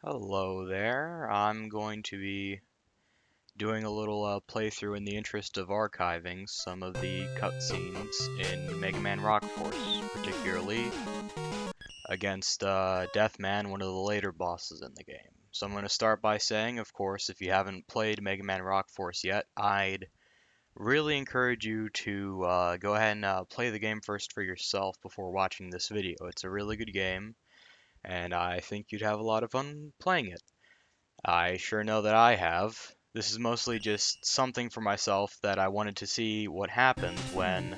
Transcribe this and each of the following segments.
Hello there. I'm going to be doing a little playthrough in the interest of archiving some of the cutscenes in Mega Man Rock Force, particularly against Death Man, one of the later bosses in the game. So I'm going to start by saying, of course, if you haven't played Mega Man Rock Force yet, I'd really encourage you to go ahead and play the game first for yourself before watching this video. It's a really good game, and I think you'd have a lot of fun playing it. I sure know that I have. This is mostly just something for myself that I wanted to see what happens when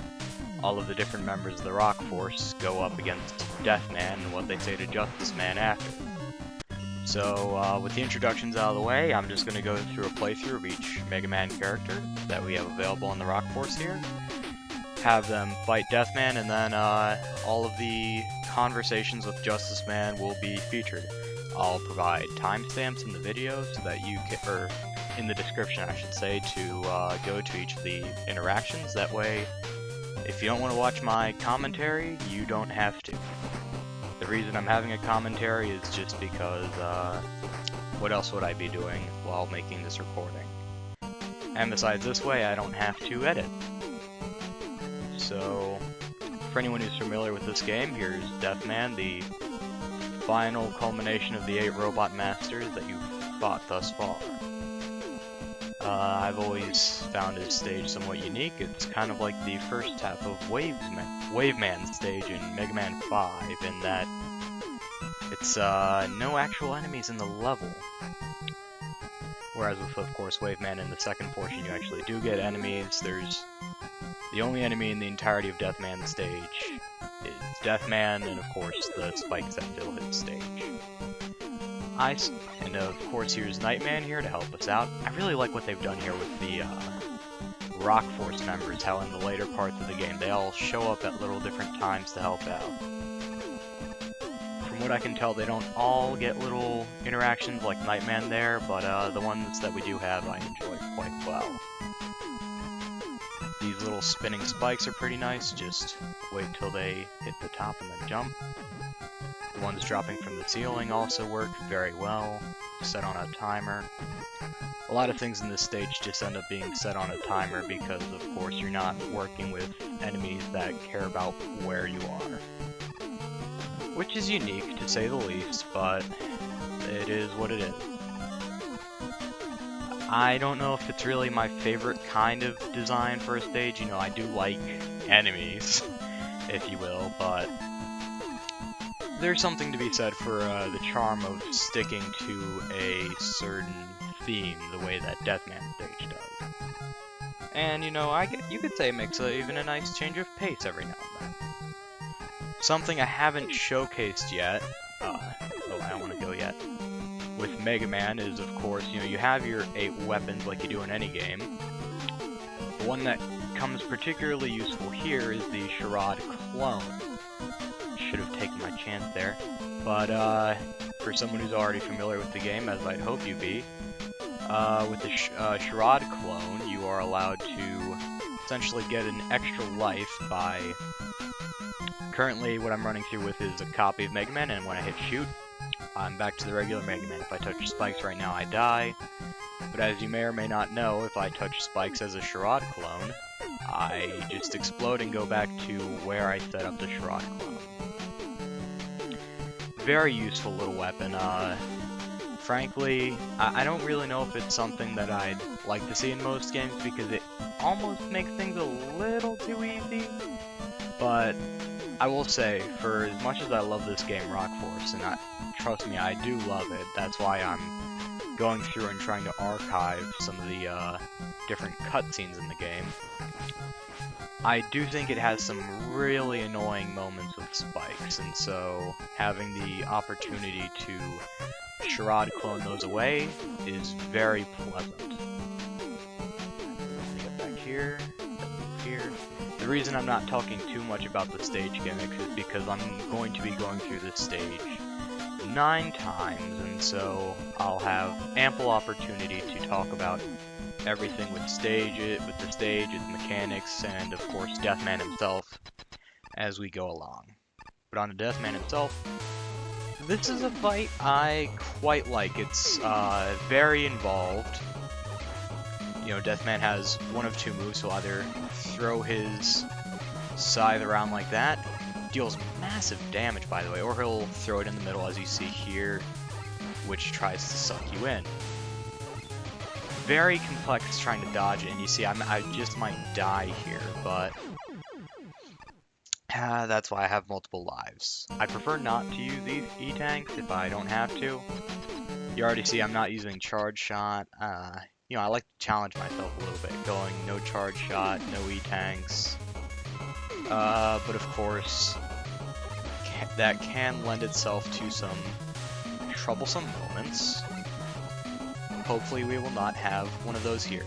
all of the different members of the Rock Force go up against Death Man and what they say to Justice Man after. So, with the introductions out of the way, I'm just going to go through a playthrough of each Mega Man character that we have available in the Rock Force here. Have them fight Death Man, and then all of the conversations with Justice Man will be featured. I'll provide timestamps in the video so that you can, or in the description I should say, to go to each of the interactions. That way, if you don't want to watch my commentary, you don't have to. The reason I'm having a commentary is just because, what else would I be doing while making this recording? And besides, this way I don't have to edit. So, for anyone who's familiar with this game, here's Death Man, the final culmination of the 8 robot masters that you've fought thus far. I've always found his stage somewhat unique. It's kind of like the first half of Wave Man's stage in Mega Man 5, in that it's no actual enemies in the level. Whereas with, of course, Wave Man in the second portion, you actually do get enemies. There's the only enemy in the entirety of Death Man's stage is Death Man, and of course the spikes that fill his stage. And of course here's Nightman here to help us out. I really like what they've done here with the Rock Force members, how in the later parts of the game they all show up at little different times to help out. From what I can tell, they don't all get little interactions like Nightman there, but the ones that we do have I enjoy quite well. These little spinning spikes are pretty nice, just wait till they hit the top and then jump. The ones dropping from the ceiling also work very well, set on a timer. A lot of things in this stage just end up being set on a timer because, of course, you're not working with enemies that care about where you are. Which is unique, to say the least, but it is what it is. I don't know if it's really my favorite kind of design for a stage. You know, I do like enemies, if you will, but there's something to be said for the charm of sticking to a certain theme the way that Death Man stage does. And, you know, you could say it makes even a nice change of pace every now and then. Something I haven't showcased yet, I don't want to go yet, with Mega Man is, of course, you know, you have your 8 weapons like you do in any game. The one that comes particularly useful here is the Charade clone. Should have taken my chance there, but for someone who's already familiar with the game, as I'd hope you be, with the Charade clone, you are allowed to essentially get an extra life by... Currently, what I'm running through with is a copy of Mega Man, and when I hit shoot, I'm back to the regular Mega Man. If I touch spikes right now, I die. But as you may or may not know, if I touch spikes as a Charade clone, I just explode and go back to where I set up the Charade clone. Very useful little weapon. Frankly, I don't really know if it's something that I'd like to see in most games because it almost makes things a little too easy. But I will say, for as much as I love this game, Rock Force, and trust me, I do love it. That's why I'm going through and trying to archive some of the different cutscenes in the game. I do think it has some really annoying moments with spikes, and so having the opportunity to Charade clone those away is very pleasant. Get back here, here. The reason I'm not talking too much about the stage gimmicks is because I'm going to be going through this stage 9 times, and so I'll have ample opportunity to talk about everything with the stage, its mechanics, and of course Deathman himself as we go along. But on to Deathman himself, This is a fight I quite like. It's very involved. You know, Deathman has one of two moves. He'll either throw his scythe around like that, deals massive damage by the way, or he'll throw it in the middle as you see here, which tries to suck you in. Very complex trying to dodge it, and you see I just might die here, but that's why I have multiple lives. I prefer not to use these E-tanks if I don't have to. You already see I'm not using charge shot. You know, I like to challenge myself a little bit, going no charge shot, no E-tanks. But of course, that can lend itself to some troublesome moments. Hopefully we will not have one of those here.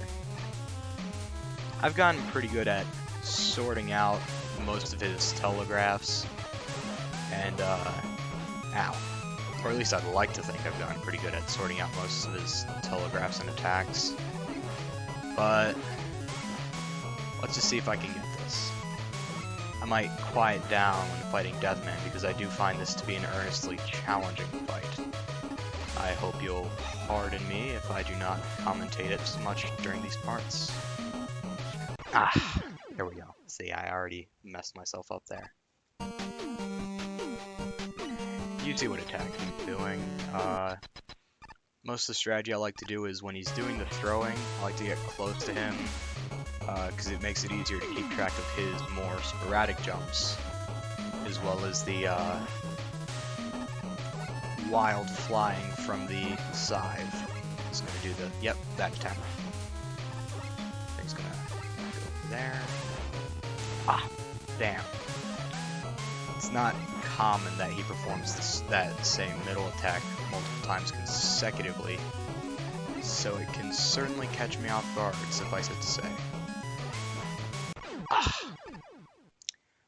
I've gotten pretty good at sorting out most of his telegraphs, and, ow. Or at least I'd like to think I've gotten pretty good at sorting out most of his telegraphs and attacks. But, let's just see if I can get this. I might quiet down when fighting Deathman, because I do find this to be an earnestly challenging fight. I hope you'll pardon me if I do not commentate it so much during these parts. Ah, there we go. See, I already messed myself up there. You see what attack he's doing. Most of the strategy I like to do is when he's doing the throwing, I like to get close to him, because it makes it easier to keep track of his more sporadic jumps, as well as the wild flying from the scythe. He's gonna do the, yep, that attack. He's gonna go over there. Ah, damn. It's not common that he performs that same middle attack multiple times consecutively, so it can certainly catch me off guard, suffice it to say. Ah.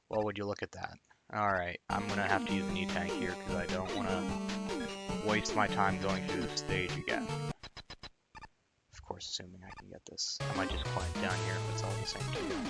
Well, would you look at that? Alright, I'm gonna have to use an E-tank here because I don't want to waste my time going through the stage again. Of course, assuming I can get this. I might just quiet down here if it's all the same to you.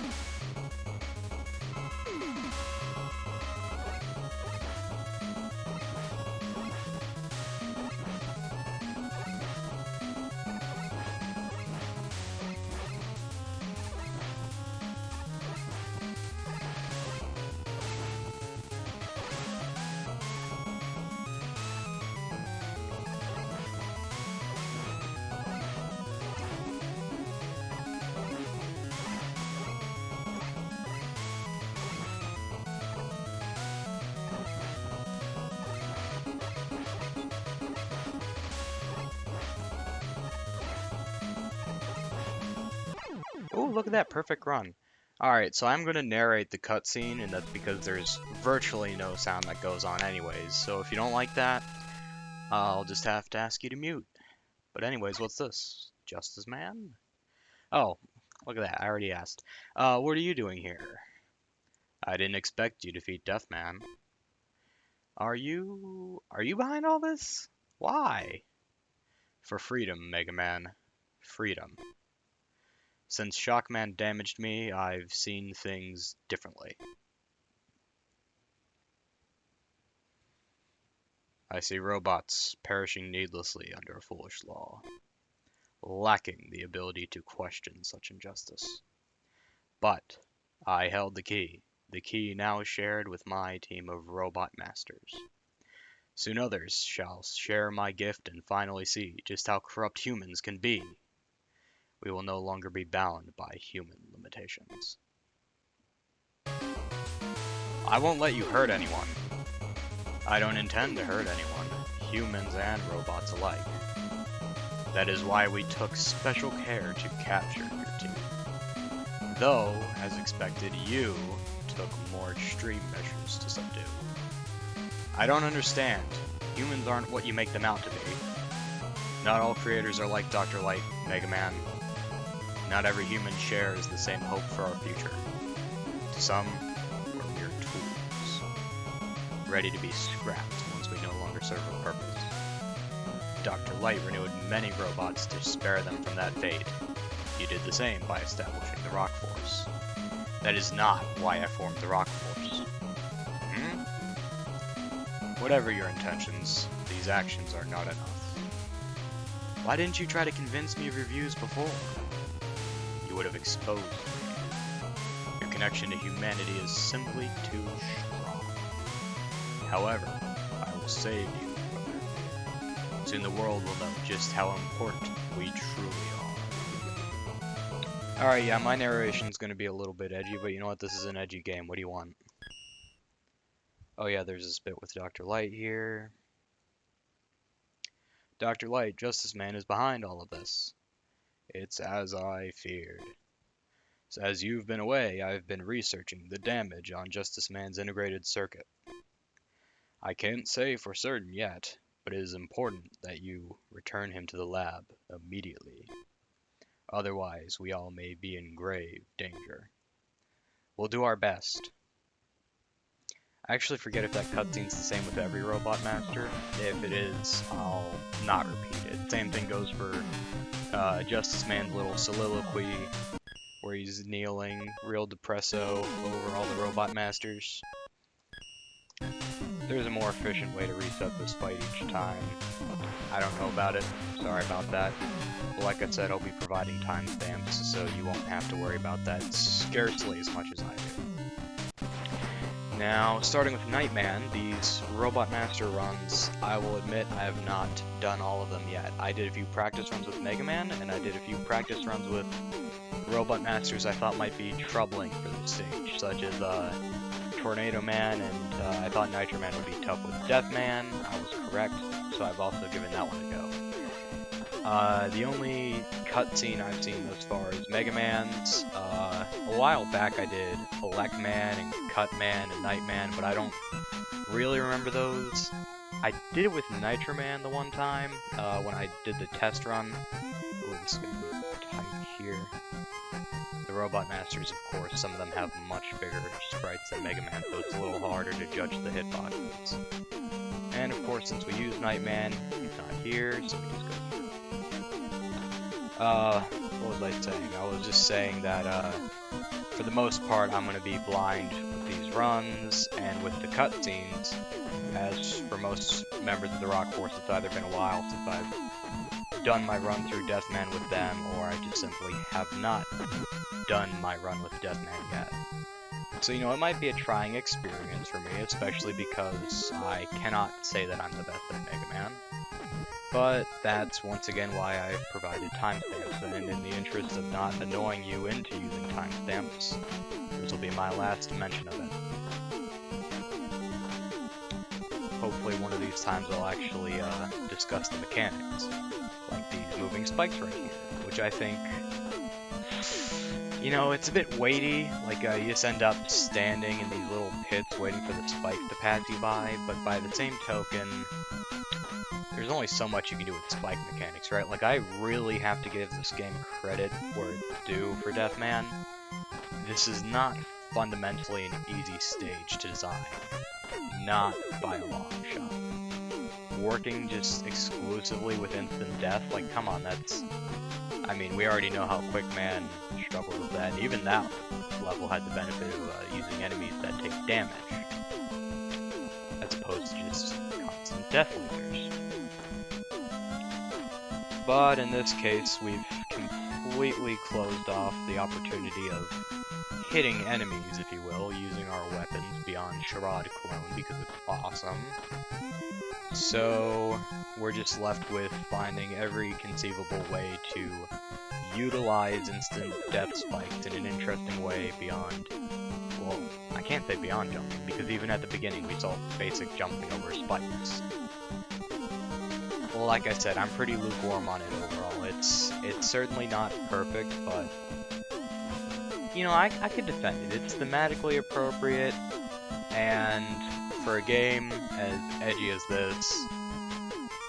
Ooh, look at that perfect run. Alright, so I'm going to narrate the cutscene, and that's because there's virtually no sound that goes on anyways, so if you don't like that, I'll just have to ask you to mute. But anyways, what's this? Justice Man? Oh, look at that, I already asked. What are you doing here? I didn't expect you to defeat Deathman. Are you behind all this? Why? For freedom, Mega Man. Freedom. Since Shockman damaged me, I've seen things differently. I see robots perishing needlessly under a foolish law, lacking the ability to question such injustice. But I held the key. The key now is shared with my team of robot masters. Soon others shall share my gift and finally see just how corrupt humans can be. We will no longer be bound by human limitations. I won't let you hurt anyone. I don't intend to hurt anyone, humans and robots alike. That is why we took special care to capture your team. Though, as expected, you took more extreme measures to subdue. I don't understand. Humans aren't what you make them out to be. Not all creators are like Dr. Light, Mega Man. Not every human shares the same hope for our future. To some, we're mere tools, ready to be scrapped once we no longer serve a purpose. Dr. Light renewed many robots to spare them from that fate. You did the same by establishing the Rock Force. That is not why I formed the Rock Force. Whatever your intentions, these actions are not enough. Why didn't you try to convince me of your views before? You would have exposed me. Your connection to humanity is simply too strong. However, I will save you from it. Soon the world will know just how important we truly are. Alright, yeah, my narration's gonna be a little bit edgy, but you know what? This is an edgy game. What do you want? Oh yeah, there's this bit with Dr. Light here. Dr. Light, Justice Man, is behind all of this. It's as I feared. So as you've been away, I've been researching the damage on Justice Man's integrated circuit. I can't say for certain yet, but it is important that you return him to the lab immediately. Otherwise, we all may be in grave danger. We'll do our best. I actually forget if that cutscene's the same with every Robot Master. If it is, I'll not repeat it. Same thing goes for Justice Man's little soliloquy, where he's kneeling real depresso over all the Robot Masters. There's a more efficient way to reset this fight each time. I don't know about it. Sorry about that. But like I said, I'll be providing timestamps, so you won't have to worry about that scarcely as much as I do. Now, starting with Night Man, these Robot Master runs, I will admit I have not done all of them yet. I did a few practice runs with Mega Man, and I did a few practice runs with Robot Masters I thought might be troubling for this stage, such as Tornado Man, and I thought Nitro Man would be tough with Death Man. I was correct, so I've also given that one a go. The only cutscene I've seen thus far is Mega Man's. A while back I did Elec Man and Cut Man and Night Man, but I don't really remember those. I did it with Nitro Man the one time, when I did the test run. Ooh, this is gonna be tight here. The Robot Masters, of course, some of them have much bigger sprites than Mega Man, so it's a little harder to judge the hitboxes. And of course, since we use Night Man, he's not here, so we just go through. What was I saying? I was just saying that, for the most part, I'm going to be blind with these runs and with the cutscenes. As for most members of the Rock Force, it's either been a while since I've done my run through Deathman with them, or I just simply have not done my run with Deathman yet. So, you know, it might be a trying experience for me, especially because I cannot say that I'm the best at Mega Man. But that's once again why I've provided timestamps, and in the interest of not annoying you into using timestamps, this will be my last mention of it. Hopefully one of these times I'll actually discuss the mechanics, like these moving spikes right here, which I think, you know, it's a bit weighty. Like, you just end up standing in these little pits waiting for the spikes to pass you by, but by the same token, there's only so much you can do with spike mechanics, right? Like, I really have to give this game credit where it's due for Deathman. This is not fundamentally an easy stage to design. Not by a long shot. Working just exclusively with instant death, like, come on, that's... I mean, we already know how Quick Man struggled with that, and even that level had the benefit of using enemies that take damage, as opposed to just constant death loopers. But in this case, we've completely closed off the opportunity of hitting enemies, if you will, using our weapons beyond Charade Clone, because it's awesome. So, we're just left with finding every conceivable way to utilize instant death spikes in an interesting way beyond, well, I can't say beyond jumping, because even at the beginning we saw basic jumping over spikes. Well, like I said, I'm pretty lukewarm on it overall. It's certainly not perfect, but, you know, I could defend it. It's thematically appropriate, and for a game as edgy as this,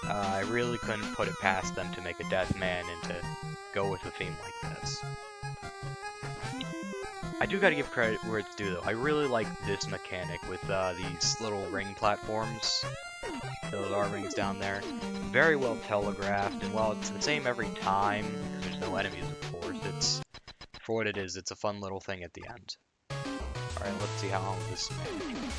I really couldn't put it past them to make a Deathman and to go with a theme like this. I do gotta give credit where it's due, though. I really like this mechanic with these little ring platforms. Those are rings down there. Very well telegraphed, and while it's the same every time, there's no enemies, of course, it's, for what it is, it's a fun little thing at the end. Alright, let's see how long this manages.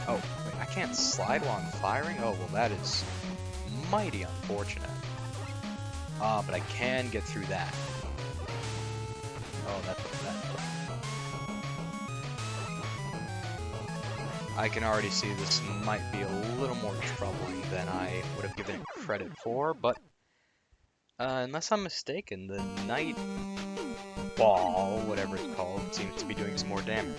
Oh, wait, I can't slide while I'm firing? Oh, well that is mighty unfortunate. But I can get through that. Oh, that's upsetting. I can already see this might be a little more troubling than I would have given it credit for, but unless I'm mistaken, the Night Ball, whatever it's called, seems to be doing some more damage.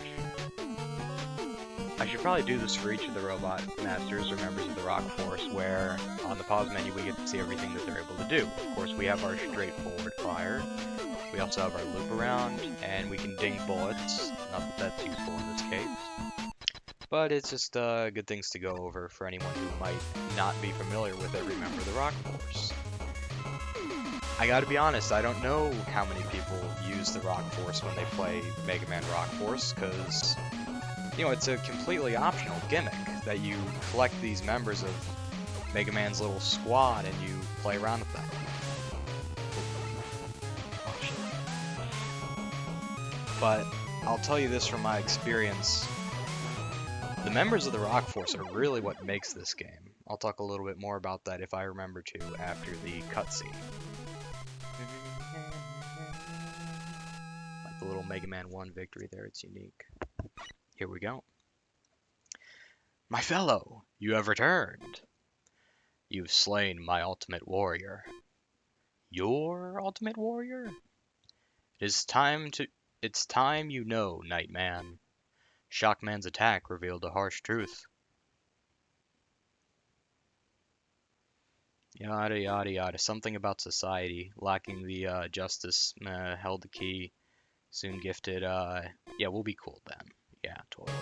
I should probably do this for each of the robot masters or members of the Rock Force, where on the pause menu we get to see everything that they're able to do. Of course, we have our straightforward fire, we also have our loop around, and we can ding bullets. Not that that's useful in this case, but it's just good things to go over for anyone who might not be familiar with every member of the Rock Force. I gotta be honest, I don't know how many people use the Rock Force when they play Mega Man Rock Force, because you know, it's a completely optional gimmick that you collect these members of Mega Man's little squad and you play around with them. Oh, shit. But I'll tell you this from my experience, the members of the Rock Force are really what makes this game. I'll talk a little bit more about that if I remember to after the cutscene. Like the little Mega Man 1 victory there, it's unique. Here we go. My fellow, you have returned. You've slain my ultimate warrior. Your ultimate warrior? It's time you know, Night Man. Shockman's attack revealed a harsh truth. Yada yada yada. Something about society lacking the justice held the key. Soon gifted. Yeah, we'll be cool then. Yeah, totally.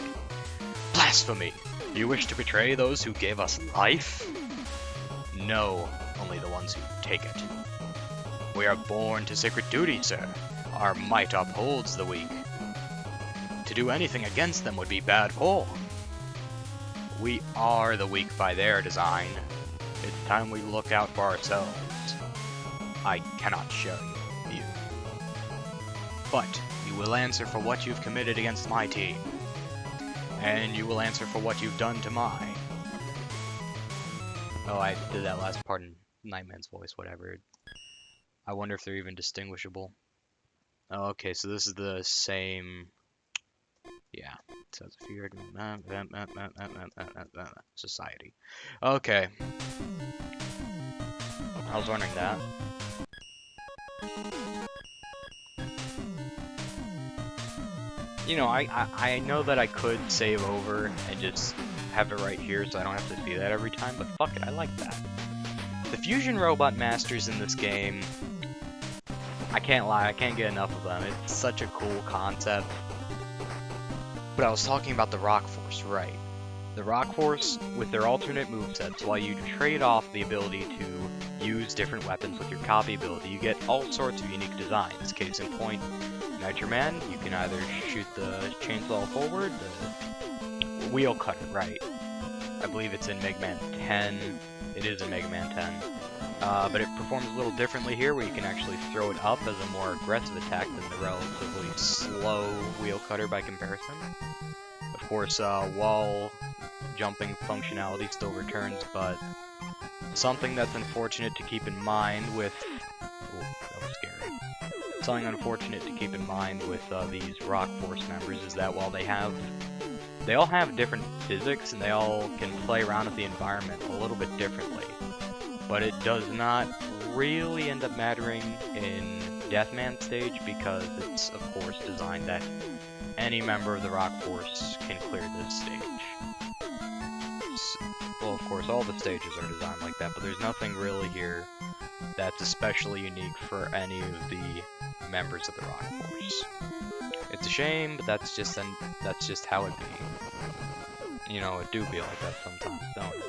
Blasphemy! You wish to betray those who gave us life? No, only the ones who take it. We are born to sacred duty, sir. Our might upholds the weak. To do anything against them would be bad form. We are the weak by their design. It's time we look out for ourselves. I cannot share your view. But you will answer for what you've committed against my team. And you will answer for what you've done to mine. Oh, I did that last part in Nightman's voice, whatever. I wonder if they're even distinguishable. Oh, okay, so this is the same... Yeah, it says feared society. Okay. I was wondering that. You know, I know that I could save over and just have it right here so I don't have to see that every time, but fuck it, I like that. The Fusion Robot Masters in this game, I can't lie, I can't get enough of them. It's such a cool concept. But I was talking about the Rock Force, right. The Rock Force, with their alternate movesets, while you trade off the ability to use different weapons with your copy ability, you get all sorts of unique designs. Case in point, Nitro Man, you can either shoot the chainsaw forward, the wheel cutter, right. I believe it's in Mega Man 10. It is in Mega Man 10. But it performs a little differently here, where you can actually throw it up as a more aggressive attack than the relatively slow wheel cutter by comparison. Of course, wall jumping functionality still returns, but something that's unfortunate to keep in mind with... Ooh, that was scary. Something unfortunate to keep in mind with these Rock Force members is that while they all have different physics and they all can play around with the environment a little bit differently, but it does not really end up mattering in Deathman stage because it's of course designed that any member of the Rock Force can clear this stage. Well, of course, all the stages are designed like that, but there's nothing really here that's especially unique for any of the members of the Rock Force. It's a shame, but that's just how it be. You know, it do be like that sometimes, don't it?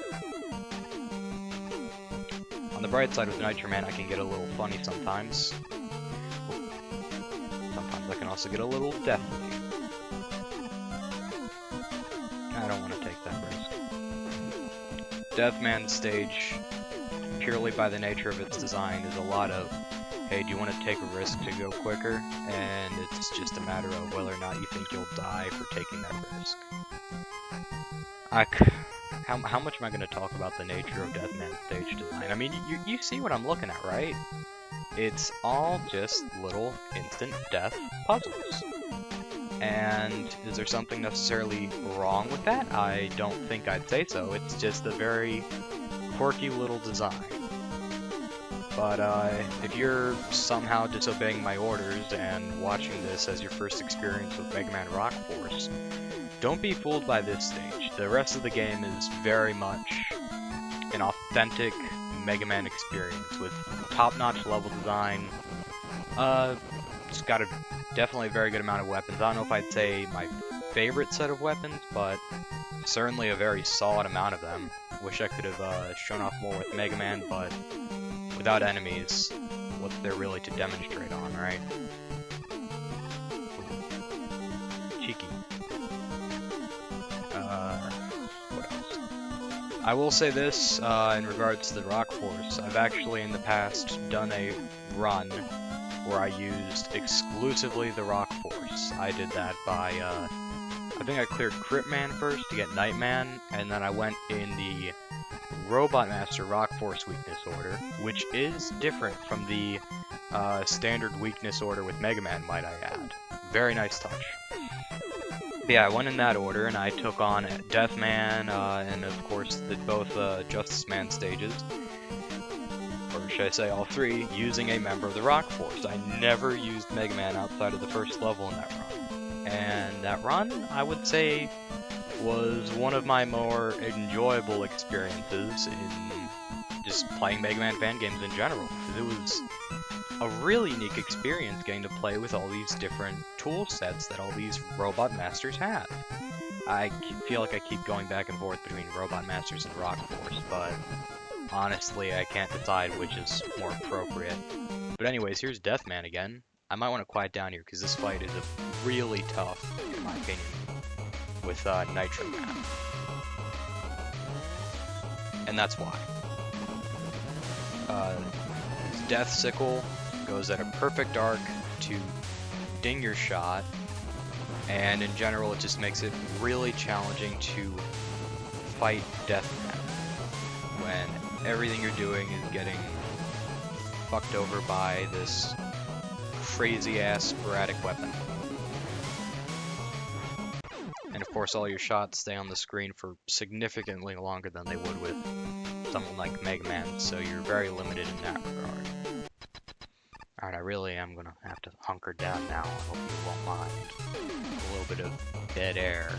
On the bright side with Nitro Man, I can get a little funny sometimes. Sometimes I can also get a little deathly. I don't want to take that risk. Deathman stage, purely by the nature of its design, is a lot of hey, do you want to take a risk to go quicker? And it's just a matter of whether or not you think you'll die for taking that risk. How much am I going to talk about the nature of Deathman's stage design? I mean, you see what I'm looking at, right? It's all just little instant death puzzles. And is there something necessarily wrong with that? I don't think I'd say so. It's just a very quirky little design. But if you're somehow disobeying my orders and watching this as your first experience with Mega Man Rock Force, don't be fooled by this stage. The rest of the game is very much an authentic Mega Man experience with top-notch level design. It's got a definitely a very good amount of weapons. I don't know if I'd say my favorite set of weapons, but certainly a very solid amount of them. Wish I could have shown off more with Mega Man, but without enemies, what's there really to demonstrate on, right? Cheeky. What else? I will say this, in regards to the Rock Force. I've actually in the past done a run where I used exclusively the Rock Force. I did that by, I think I cleared Crit Man first to get Night Man, and then I went in the Robot Master Rock Force weakness order, which is different from the standard weakness order with Mega Man, might I add. Very nice touch. But yeah, I went in that order, and I took on Death Man, and of course both Justice Man stages. Or should I say all three, using a member of the Rock Force. I never used Mega Man outside of the first level in that run. And that run, I would say, was one of my more enjoyable experiences in just playing Mega Man fan games in general. It was a really unique experience getting to play with all these different tool sets that all these Robot Masters have. I feel like I keep going back and forth between Robot Masters and Rock Force, but honestly, I can't decide which is more appropriate. But anyways, here's Death Man again. I might want to quiet down here because this fight is really tough, in my opinion, with Nitro Man. And that's why. His Death Sickle goes at a perfect arc to ding your shot, and in general it just makes it really challenging to fight Death Man when everything you're doing is getting fucked over by this crazy ass sporadic weapon. And of course all your shots stay on the screen for significantly longer than they would with someone like Mega Man, so you're very limited in that regard. Alright, I really am gonna have to hunker down now. I hope you won't mind. A little bit of dead air.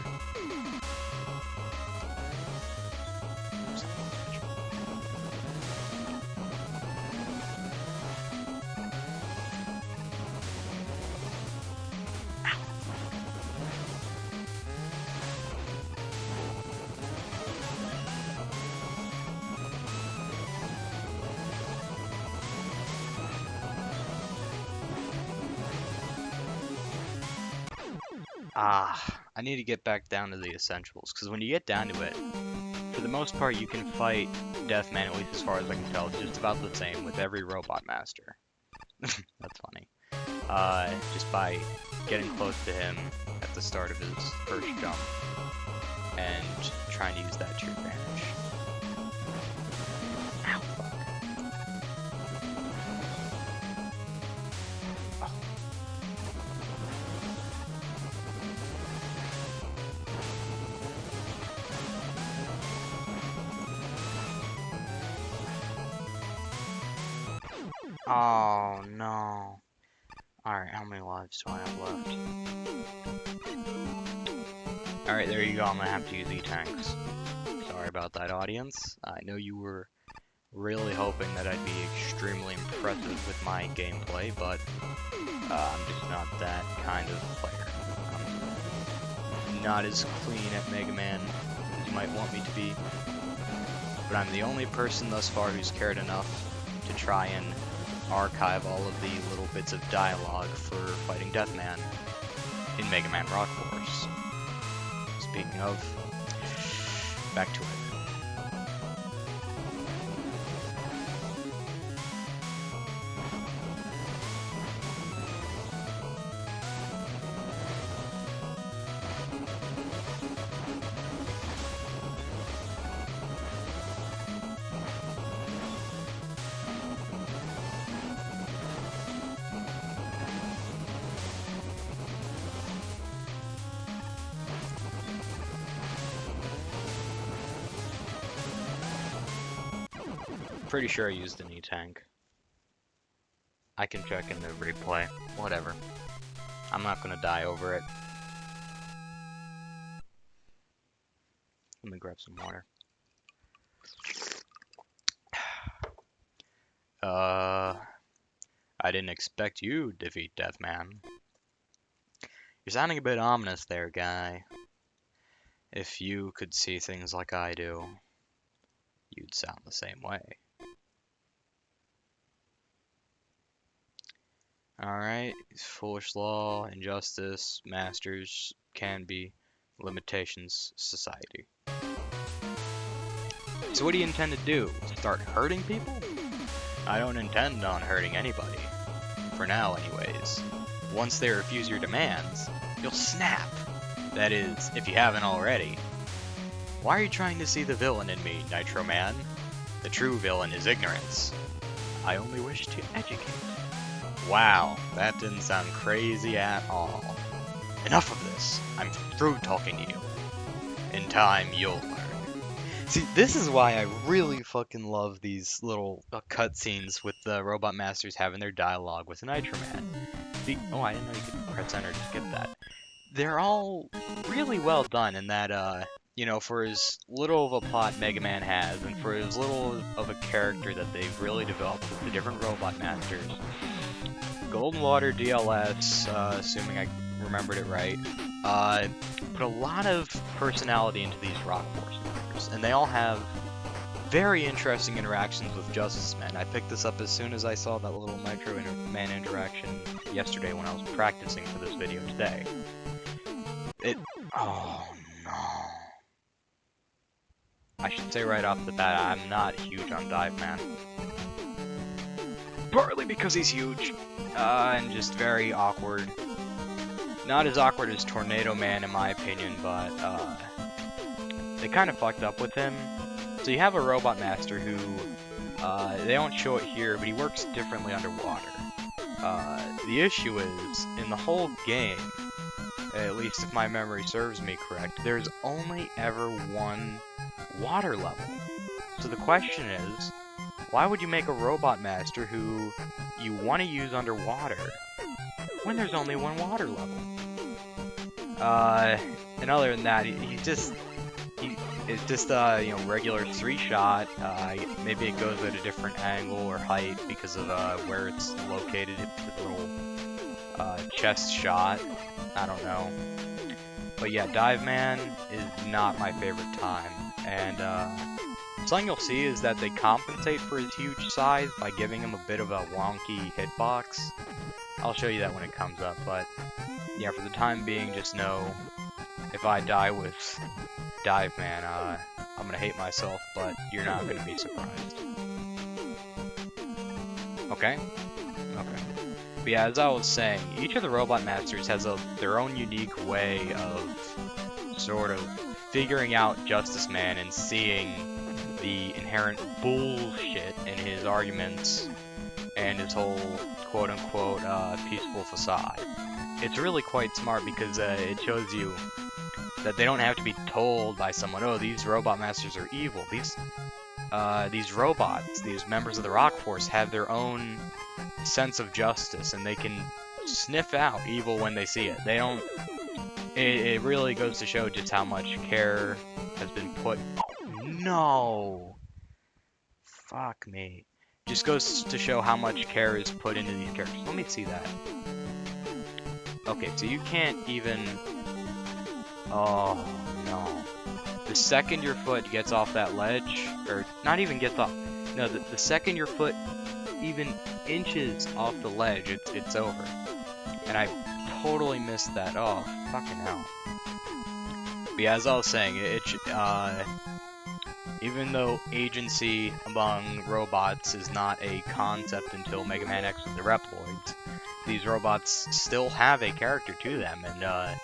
I need to get back down to the essentials, because when you get down to it, for the most part you can fight Death Man, at least as far as I can tell, just about the same with every Robot Master. That's funny. Just by getting close to him at the start of his first jump, and trying to use that to your advantage. Ow, fuck. Oh no. Alright, how many lives do I have left? Alright, there you go, I'm gonna have to use E-Tanks. Sorry about that, audience. I know you were really hoping that I'd be extremely impressive with my gameplay, but I'm just not that kind of player. I'm not as clean at Mega Man as you might want me to be, but I'm the only person thus far who's cared enough to try and archive all of the little bits of dialogue for fighting Death Man in Mega Man Rock Force. Speaking of, back to it. pretty sure I used an E-tank. I can check in the replay. Whatever. I'm not gonna die over it. Let me grab some water. I didn't expect you to defeat Death Man. You're sounding a bit ominous there, guy. If you could see things like I do, you'd sound the same way. Alright, foolish law, injustice, masters, can be, limitations, society. So what do you intend to do? Start hurting people? I don't intend on hurting anybody. For now, anyways. Once they refuse your demands, you'll snap. That is, if you haven't already. Why are you trying to see the villain in me, Nitro Man? The true villain is ignorance. I only wish to educate. Wow, that didn't sound crazy at all. Enough of this. I'm through talking to you. In time, you'll learn. See, this is why I really fucking love these little cutscenes with the Robot Masters having their dialogue with Nitro Man. Oh, I didn't know you could press enter to skip that. They're all really well done in that, you know, for as little of a plot Mega Man has, and for as little of a character that they've really developed with the different Robot Masters. Golden Water DLS, assuming I remembered it right, put a lot of personality into these Rock Force members, and they all have very interesting interactions with Justice Man. I picked this up as soon as I saw that little Nitro Man interaction yesterday when I was practicing for this video today. Oh no. I should say right off the bat, I'm not huge on Dive Man. Partly because he's huge, and just very awkward. Not as awkward as Tornado Man in my opinion, but they kind of fucked up with him. So you have a Robot Master who, they don't show it here, but he works differently underwater. The issue is, in the whole game, at least if my memory serves me correct, there's only ever one water level. So the question is, why would you make a Robot Master who you want to use underwater when there's only one water level? And other than that, it's just you know, regular 3-shot. Maybe it goes at a different angle or height because of where it's located. It's a little chest shot. I don't know. But yeah, Dive Man is not my favorite time. And something you'll see is that they compensate for his huge size by giving him a bit of a wonky hitbox. I'll show you that when it comes up, but yeah, for the time being, just know if I die with Dive Man, I'm gonna hate myself, but you're not gonna be surprised. Okay? Okay. But yeah, as I was saying, each of the Robot Masters has their own unique way of sort of figuring out Justice Man and seeing the inherent bullshit in his arguments and his whole quote-unquote peaceful facade. It's really quite smart because it shows you that they don't have to be told by someone, oh, these Robot Masters are evil. These robots, these members of the Rock Force, have their own sense of justice, and they can sniff out evil when they see it. They don't... It really goes to show just how much care has been put... Oh, no! Fuck me. Just goes to show how much care is put into these characters. Let me see that. Okay, so you can't even... Oh, no. The second your foot gets off that ledge, or not even gets off... No, the second your foot even inches off the ledge, it's over. And I totally missed that. Oh, fucking hell. But yeah, as I was saying, even though agency among robots is not a concept until Mega Man X with the Reploids, these robots still have a character to them, and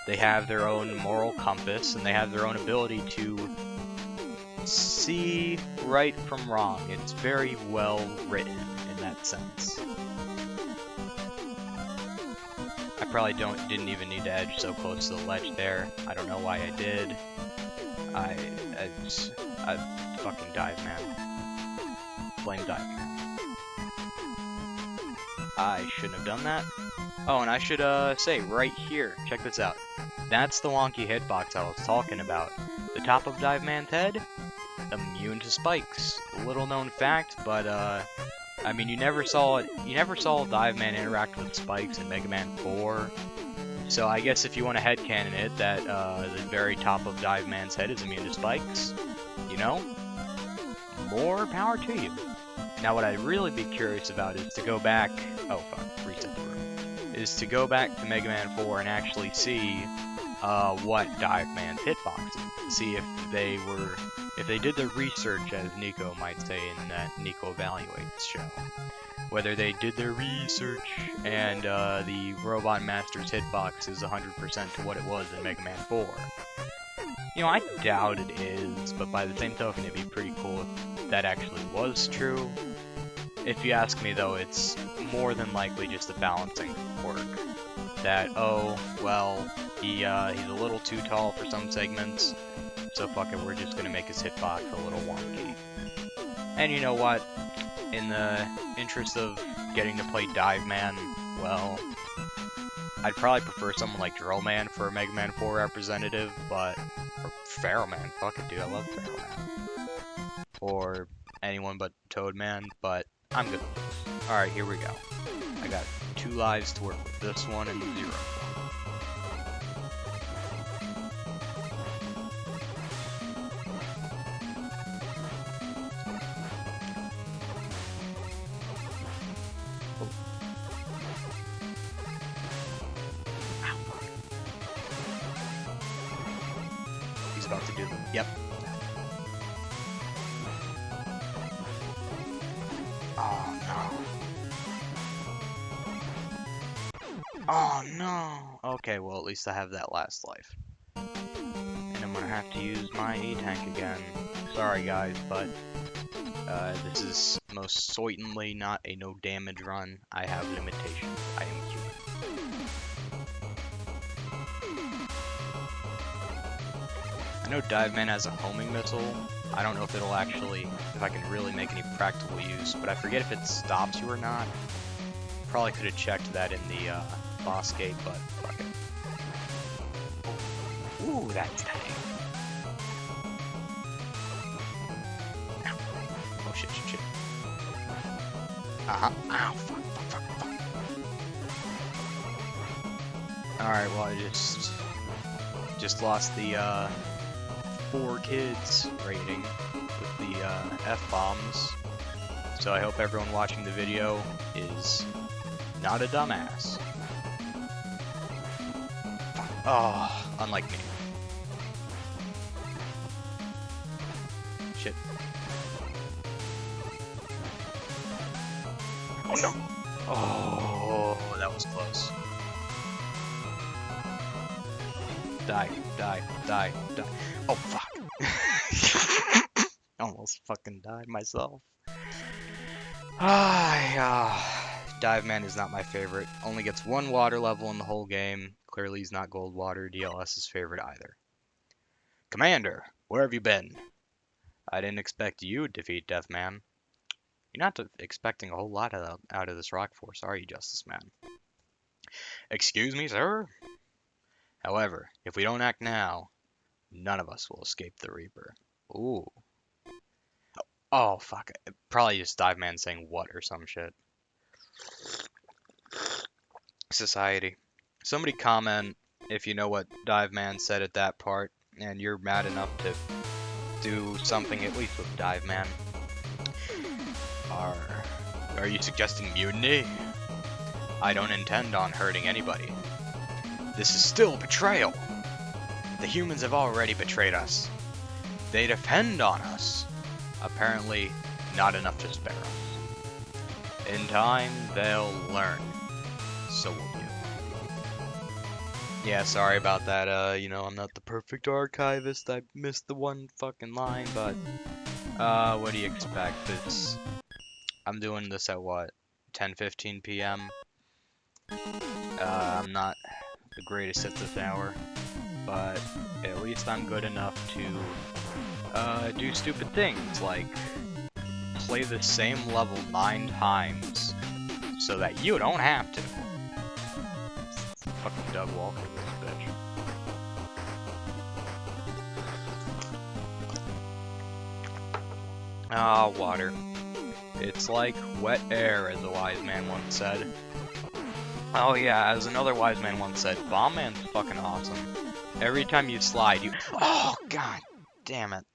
they have their own moral compass, and they have their own ability to see right from wrong. It's very well written in that sense. I probably didn't even need to edge so close to the ledge there. I don't know why I did. I fucking Dive Man. Flame Dive Man. I shouldn't have done that. Oh, and I should say right here, check this out. That's the wonky hitbox I was talking about. The top of Dive Man's head, immune to spikes. Little known fact, but I mean, you never saw Dive Man interact with spikes in Mega Man 4. So I guess if you want to headcanon it, that the very top of Dive Man's head is immune to spikes, you know, more power to you. Now what I'd really be curious about is to go back, oh fuck, reset the room, is to go back to Mega Man 4 and actually see what Dive Man's hitbox is. See if they did their research, as Nico might say in that Nico Evaluates show. Whether they did their research and the Robot Master's hitbox is 100% to what it was in Mega Man 4. You know, I doubt it is, but by the same token, it'd be pretty cool if that actually was true. If you ask me, though, it's more than likely just a balancing quirk. That, oh, well, he's a little too tall for some segments, so fuck it, we're just gonna make his hitbox a little wonky. And you know what? In the interest of getting to play Dive Man, well, I'd probably prefer someone like Drill Man for a Mega Man 4 representative, but... or Pharaoh Man, fuck it dude, I love Pharaoh Man. Or anyone but Toad Man, but I'm good with this. Alright, here we go. I got 2 lives to work with, this one and 0. About to do them. Yep. Oh no. Oh no. Okay, well at least I have that last life. And I'm gonna have to use my A-tank again. Sorry guys, but this is most certainly not a no damage run. I have limitations. I am human. I know Dive Man has a homing missile. I don't know if it'll actually, if I can really make any practical use, but I forget if it stops you or not. Probably could have checked that in the boss gate, but fuck it. Ooh, that's tight. Oh shit, shit, shit. Uh-huh. Ow, fuck, fuck, fuck, fuck. Alright, well I just lost the 4 kids rating with the F-bombs. So I hope everyone watching the video is not a dumbass. Oh, unlike me. Shit. Oh no! Oh, that was close. Die, die, die, die. Oh fuck. Almost fucking died myself. Dive Man is not my favorite. Only gets 1 water level in the whole game. Clearly he's not gold water, DLS's favorite either. Commander, where have you been? I didn't expect you to defeat Death Man. You're not expecting a whole lot out of this rock force, are you, Justice Man? Excuse me, sir? However, if we don't act now, none of us will escape the Reaper. Ooh. Oh, fuck. Probably just Dive Man saying what or some shit. Society. Somebody comment if you know what Dive Man said at that part, and you're mad enough to do something at least with Dive Man. Are you suggesting mutiny? I don't intend on hurting anybody. This is still betrayal. The humans have already betrayed us. They depend on us. Apparently, not enough to spare us. In time, they'll learn. So will you. Yeah, sorry about that. You know, I'm not the perfect archivist. I missed the one fucking line, but what do you expect? I'm doing this at what? 10:15 p.m. I'm not the greatest at this hour, but at least I'm good enough to do stupid things like play the same level 9 times so that you don't have to. Fucking Doug Walker, this bitch. Ah, water. It's like wet air, as a wise man once said. Oh yeah, as another wise man once said, Bomb Man's fucking awesome. Every time you slide, you... Oh, god damn it.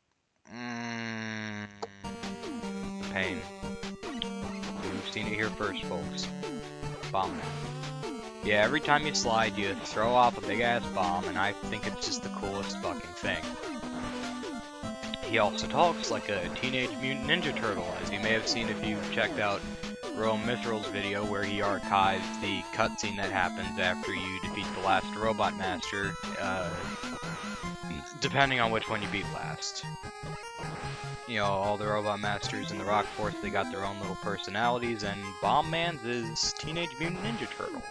Pain. You've seen it here first, folks. Bomb Man. Yeah, every time you slide, you throw off a big-ass bomb, and I think it's just the coolest fucking thing. He also talks like a Teenage Mutant Ninja Turtle, as you may have seen if you checked out Rome Mithril's video where he archives the cutscene that happens after you defeat the last Robot Master, depending on which one you beat last. You know, all the Robot Masters in the Rock Force, they got their own little personalities, and Bomb Man's is Teenage Mutant Ninja Turtle,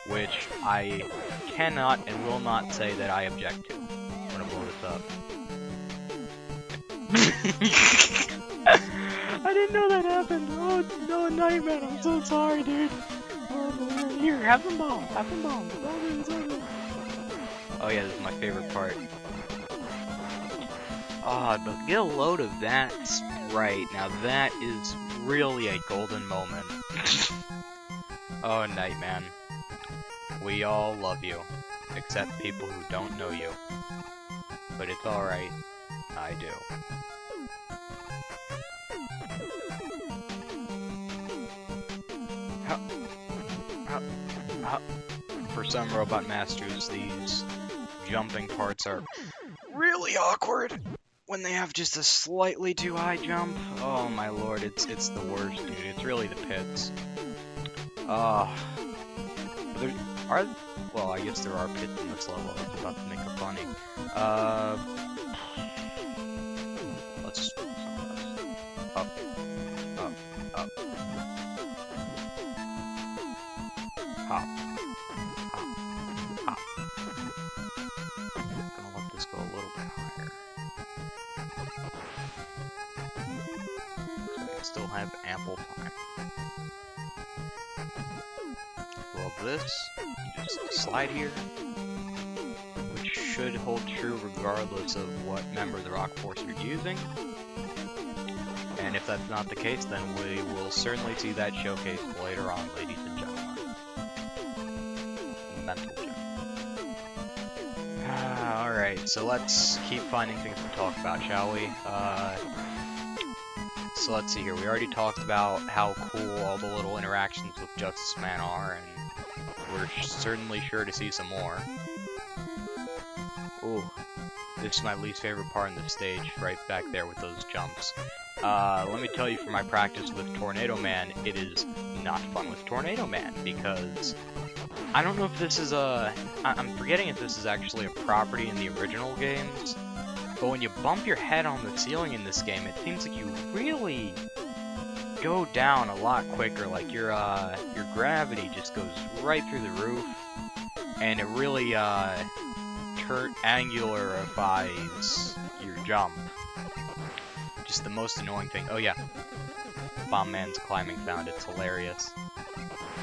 which I cannot and will not say that I object to. I'm gonna blow this up. I didn't know that happened. Oh, no, Nightman, I'm so sorry, dude. Oh, here, have some bombs. Have some bombs. Oh yeah, this is my favorite part. Ah, but get a load of that sprite. Now that is really a golden moment. Oh, Nightman. We all love you. Except people who don't know you. But it's alright. I do. For some Robot Masters, these jumping parts are really awkward when they have just a slightly too high jump. Oh my lord, it's the worst, dude. It's really the pits. There are, well, I guess there are pits in this level. I was about to make it funny. Let's just up, up, up, hop. Go a little bit higher. So I still have ample time. Well, this, you just slide here, which should hold true regardless of what member of the Rock Force you're using. And if that's not the case, then we will certainly see that showcased later on, ladies and gentlemen. Mental jump. Alright, so let's keep finding things to talk about, shall we? So let's see here. We already talked about how cool all the little interactions with Justice Man are, and we're certainly sure to see some more. Ooh, this is my least favorite part in the stage, right back there with those jumps. Let me tell you from my practice with Tornado Man, it is not fun with Tornado Man, because I don't know if this is I'm forgetting if this is actually a property in the original games, but when you bump your head on the ceiling in this game, it seems like you really go down a lot quicker. Like your gravity just goes right through the roof, and it really angularifies your jump. Just the most annoying thing. Oh yeah, Bomb Man's climbing sound. It's hilarious.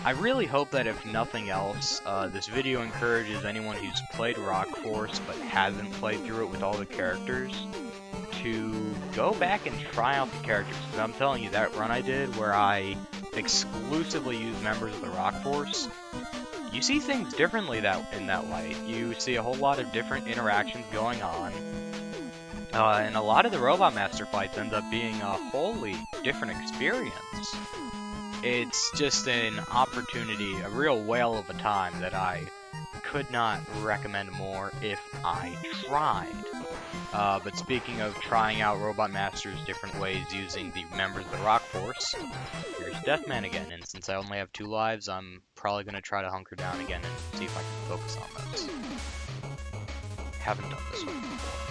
I really hope that if nothing else, this video encourages anyone who's played Rock Force but hasn't played through it with all the characters to go back and try out the characters. Because I'm telling you, that run I did where I exclusively used members of the Rock Force, you see things differently in that light. You see a whole lot of different interactions going on. And a lot of the Robot Master fights end up being a wholly different experience. It's just an opportunity, a real whale of a time that I could not recommend more if I tried. But speaking of trying out Robot Masters different ways using the members of the Rock Force, here's Deathman again, and since I only have 2 lives, I'm probably going to try to hunker down again and see if I can focus on those. Haven't done this one before.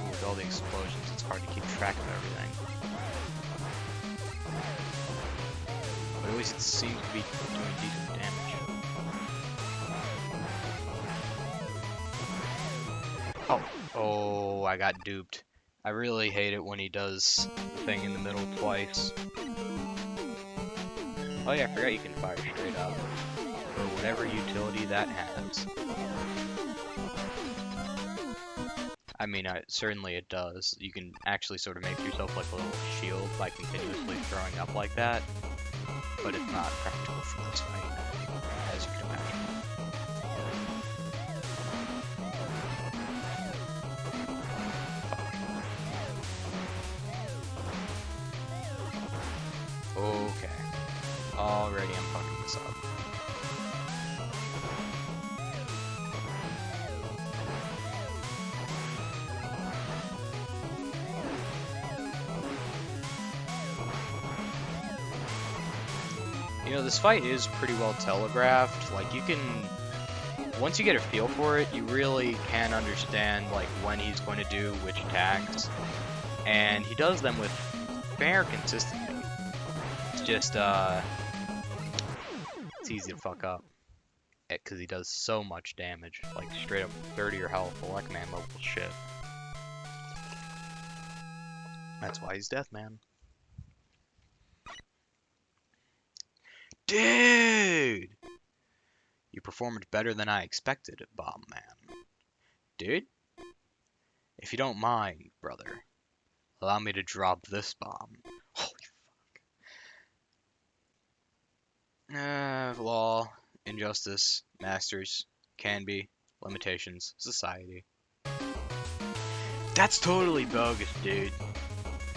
With all the explosions, it's hard to keep track of everything. But at least it seems to be doing decent damage. Oh, I got duped. I really hate it when he does the thing in the middle twice. Oh yeah, I forgot you can fire straight up. For whatever utility that has. I mean, certainly it does. You can actually sort of make yourself like a little shield by continuously throwing up like that. But it's not practical for this fight, as you can imagine. Okay. Already I'm fucking this up. You know, this fight is pretty well telegraphed. Like, you can... Once you get a feel for it, you really can understand, like, when he's going to do which attacks. And he does them with fair consistency. It's just, it's easy to fuck up. Because he does so much damage. Like, straight up 30 your health, Elec Man level shit. That's why he's Death Man. Dude! You performed better than I expected, Bomb Man. Dude? If you don't mind, brother, allow me to drop this bomb. Holy fuck. Law, injustice, masters, can be, limitations, society. That's totally bogus, dude.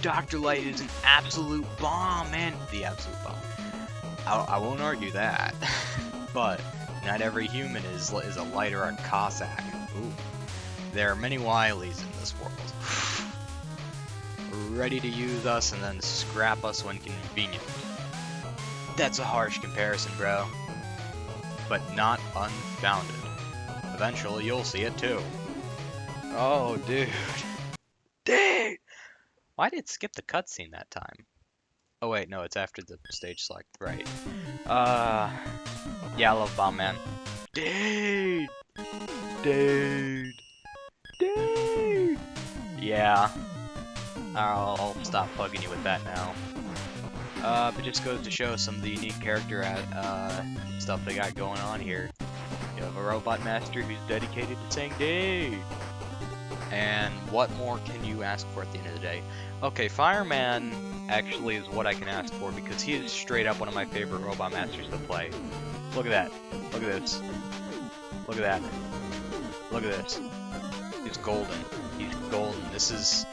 Dr. Light is an absolute bomb, man. The absolute bomb. I won't argue that, but not every human is a light or a Cossack. Ooh. There are many wilies in this world, ready to use us and then scrap us when convenient. That's a harsh comparison, bro, but not unfounded. Eventually, you'll see it too. Oh, dude. Dude! Why did it skip the cutscene that time? Oh wait, no, it's after the stage select, right. Yeah, I love Bomb Man. Dude! Dude! Dude! Yeah. I'll stop bugging you with that now. But just goes to show some of the unique character stuff they got going on here. You have a robot master who's dedicated to saying dude! And what more can you ask for at the end of the day? Okay, Fireman actually is what I can ask for because he is straight up one of my favorite robot masters to play. Look at that. Look at this. Look at that. Look at this. He's golden. He's golden. This is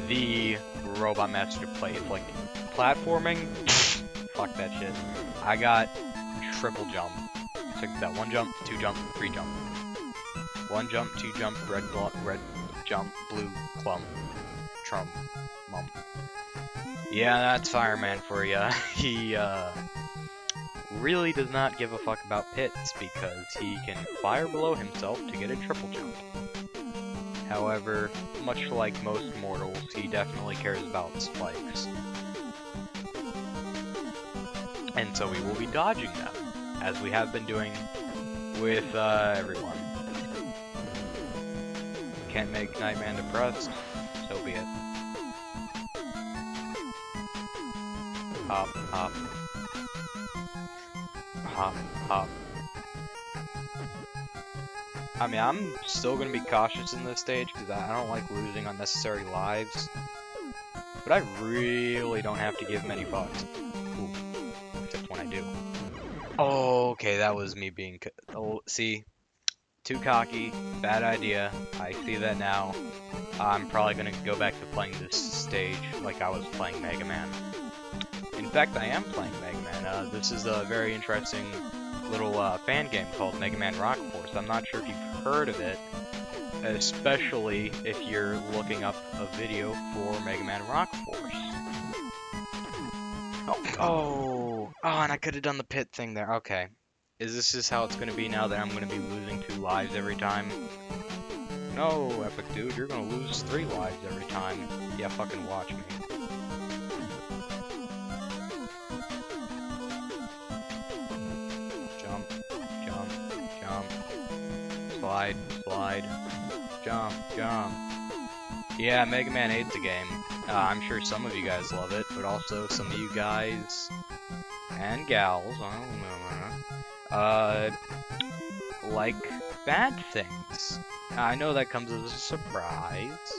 the robot master to play. It's like platforming. Fuck that shit. I got triple jump. So that 1 jump, 2 jump, 3 jump. 1 jump, 2 jump, red jump, blue clump, trump, mum. Yeah, that's Fireman for ya. He really does not give a fuck about pits because he can fire below himself to get a triple jump. However, much like most mortals, he definitely cares about spikes. And so we will be dodging them, as we have been doing with everyone. Can't make Nightman depressed, so be it. Hop, hop. Hop, hop. I mean, I'm still going to be cautious in this stage because I don't like losing unnecessary lives. But I really don't have to give many fucks. Ooh. Except when I do. Oh, okay, that was me being... Oh, see? Too cocky. Bad idea. I see that now. I'm probably going to go back to playing this stage like I was playing Mega Man. In fact, I am playing Mega Man. This is a very interesting little fan game called Mega Man Rock Force. I'm not sure if you've heard of it, especially if you're looking up a video for Mega Man Rock Force. Oh, and I could have done the pit thing there. Okay. Is this just how it's going to be now that I'm going to be losing 2 lives every time? No, Epic Dude, you're going to lose 3 lives every time. Yeah, fucking watch me. Jump, jump, jump. Slide, slide. jump, jump. Yeah, Mega Man 8's a game. I'm sure some of you guys love it, but also some of you guys and gals, like bad things. I know that comes as a surprise,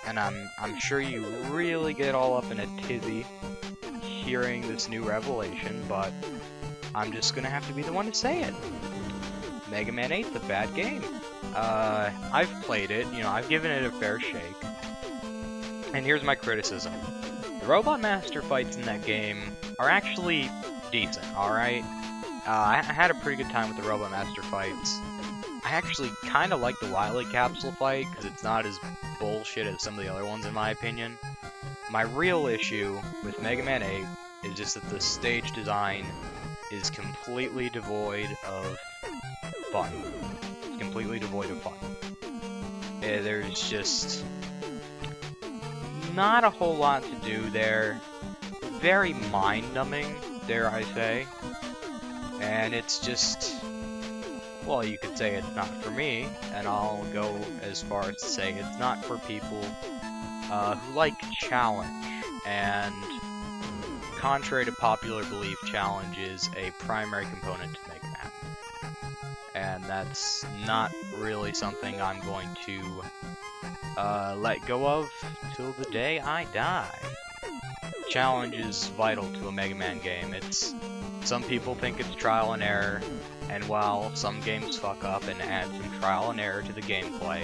and I'm sure you really get all up in a tizzy hearing this new revelation, but I'm just gonna have to be the one to say it. Mega Man 8's a bad game. I've played it, you know, I've given it a fair shake. And here's my criticism. The Robot Master fights in that game are actually decent, alright? I had a pretty good time with the Robot Master fights. I actually kind of like the Wily Capsule fight, because it's not as bullshit as some of the other ones in my opinion. My real issue with Mega Man 8 is just that the stage design is completely devoid of fun. It's completely devoid of fun. There's just not a whole lot to do there. Very mind-numbing, dare I say. And it's just, well, you could say it's not for me, and I'll go as far as to say it's not for people who like challenge. And contrary to popular belief, challenge is a primary component to Mega Man. And that's not really something I'm going to let go of till the day I die. Challenge is vital to a Mega Man game. Some people think it's trial and error, and while some games fuck up and add some trial and error to the gameplay,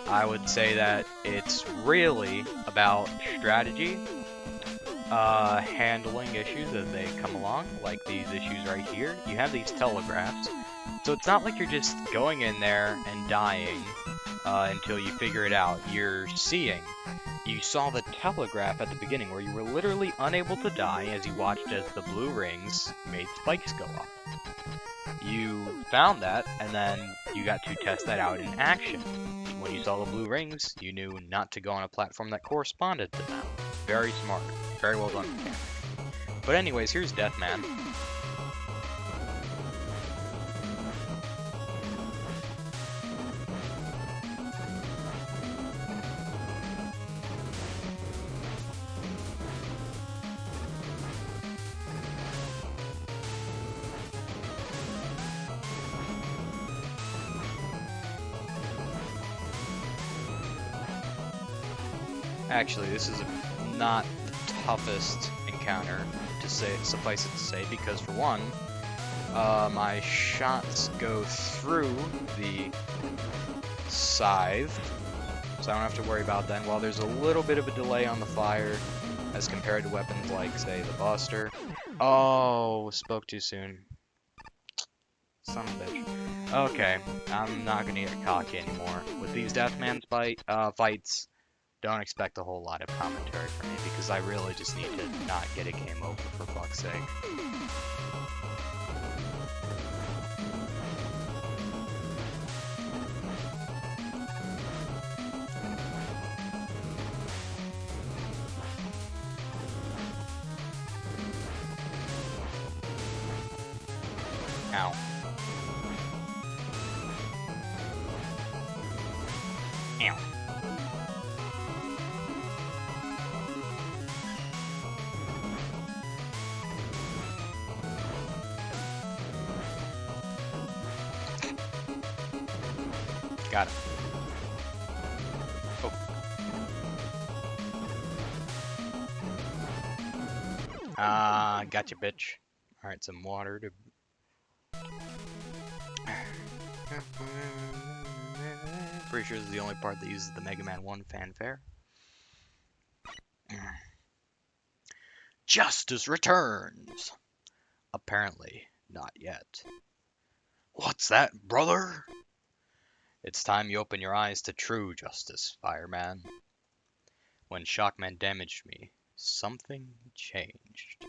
I would say that it's really about strategy, handling issues as they come along, like these issues right here. You have these telegraphs, so it's not like you're just going in there and dying until you figure it out. You're seeing. You saw the telegraph at the beginning where you were literally unable to die as you watched as the blue rings made spikes go up. You found that, and then you got to test that out in action. When you saw the blue rings, you knew not to go on a platform that corresponded to them. Very smart. Very well done mechanic. But anyways, here's Death Man. Actually, this is not the toughest encounter, to say, suffice it to say, because for one, my shots go through the scythe, so I don't have to worry about that. While there's a little bit of a delay on the fire as compared to weapons like, say, the Buster. Oh, spoke too soon. Son of a bitch. Okay, I'm not gonna get cocky anymore. With these Deathman fights, don't expect a whole lot of commentary from me, because I really just need to not get a game over, for fuck's sake. Ow. Ow. Got it. Oh. Gotcha, bitch. Alright, some water to... Pretty sure this is the only part that uses the Mega Man 1 fanfare. Justice returns! Apparently, not yet. What's that, brother? It's time you open your eyes to true justice, Fireman. When Shockman damaged me, something changed.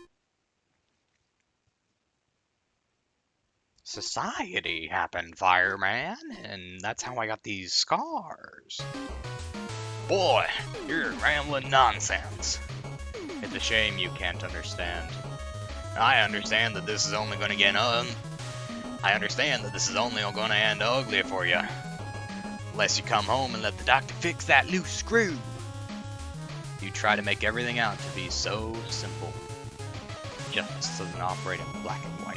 Society happened, Fireman, and that's how I got these scars. Boy, you're rambling nonsense. It's a shame you can't understand. I understand that this is only going to get I understand that this is only going to end ugly for you. Unless you come home and let the doctor fix that loose screw. You try to make everything out to be so simple. Justice doesn't operate in black and white.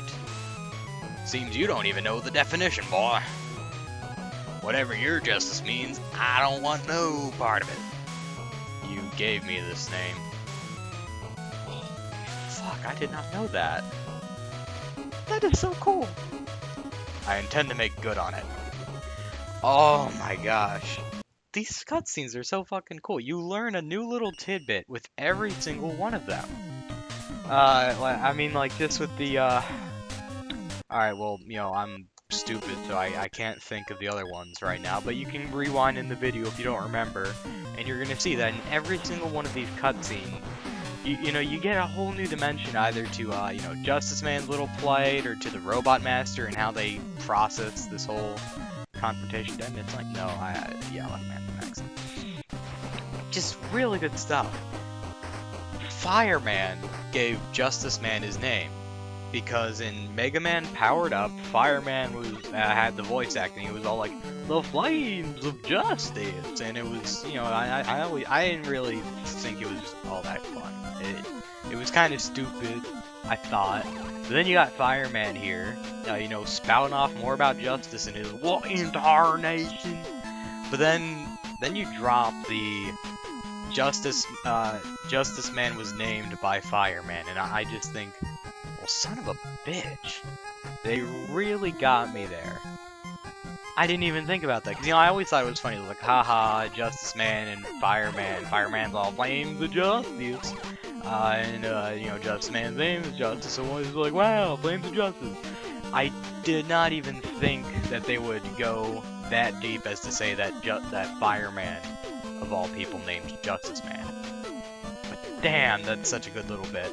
Seems you don't even know the definition, boy. Whatever your justice means, I don't want no part of it. You gave me this name. Fuck, I did not know that. That is so cool. I intend to make good on it. Oh my gosh. These cutscenes are so fucking cool. You learn a new little tidbit with every single one of them. I mean, like, just with the, Alright, well, you know, I'm stupid, so I can't think of the other ones right now, but you can rewind in the video if you don't remember, and you're gonna see that in every single one of these cutscenes, you know, you get a whole new dimension either to, you know, Justice Man's little plight, or to the Robot Master and how they process this whole confrontation. Then it's like, no, yeah, Elec Man's next. Just really good stuff. Fireman gave Justice Man his name because in Mega Man Powered Up, Fireman was had the voice acting. He was all like, "The flames of justice," and it was, you know, I didn't really think it was all that fun. It was kind of stupid, I thought. But then you got Fireman here, you know, spouting off more about justice and his what incarnation. But then you drop the Justice Man was named by Fireman, and I just think, well, son of a bitch, they really got me there. I didn't even think about that, because, you know, I always thought it was funny, like, haha, Justice Man and Fireman. Fireman's all flames of justice, and, you know, Justice Man's name is Justice, so he's like, wow, flames of justice. I did not even think that they would go that deep as to say that that Fireman, of all people, named Justice Man. But damn, that's such a good little bit.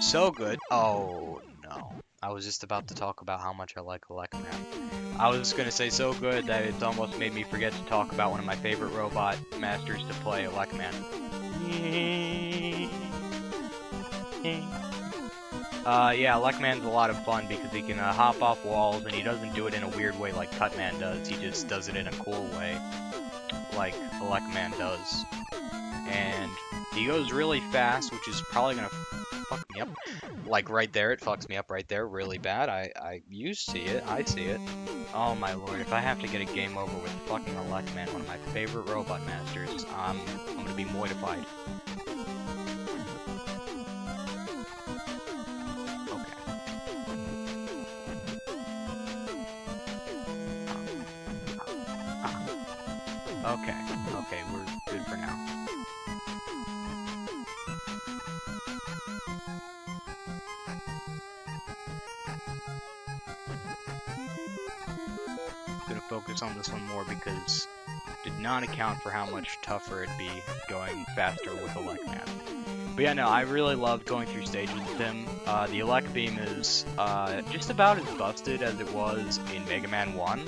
So good. Oh, no. I was just about to talk about how much I like Elec Man. I was gonna say so good that it's almost made me forget to talk about one of my favorite robot masters to play, Elec Man. Yeah, Elec Man's a lot of fun because he can hop off walls, and he doesn't do it in a weird way like Cutman does. He just does it in a cool way, like Elec Man does. And he goes really fast, which is probably gonna fuck me up. Like right there, it fucks me up right there really bad. You see it, I see it. Oh my lord, if I have to get a game over with fucking Elec Man, one of my favorite robot masters, I'm gonna be mortified. Okay, we're good for now. Gonna focus on this one more because did not account for how much tougher it'd be going faster with Elec Man. But yeah, no, I really loved going through stages with him. The Elec Beam is just about as busted as it was in Mega Man 1.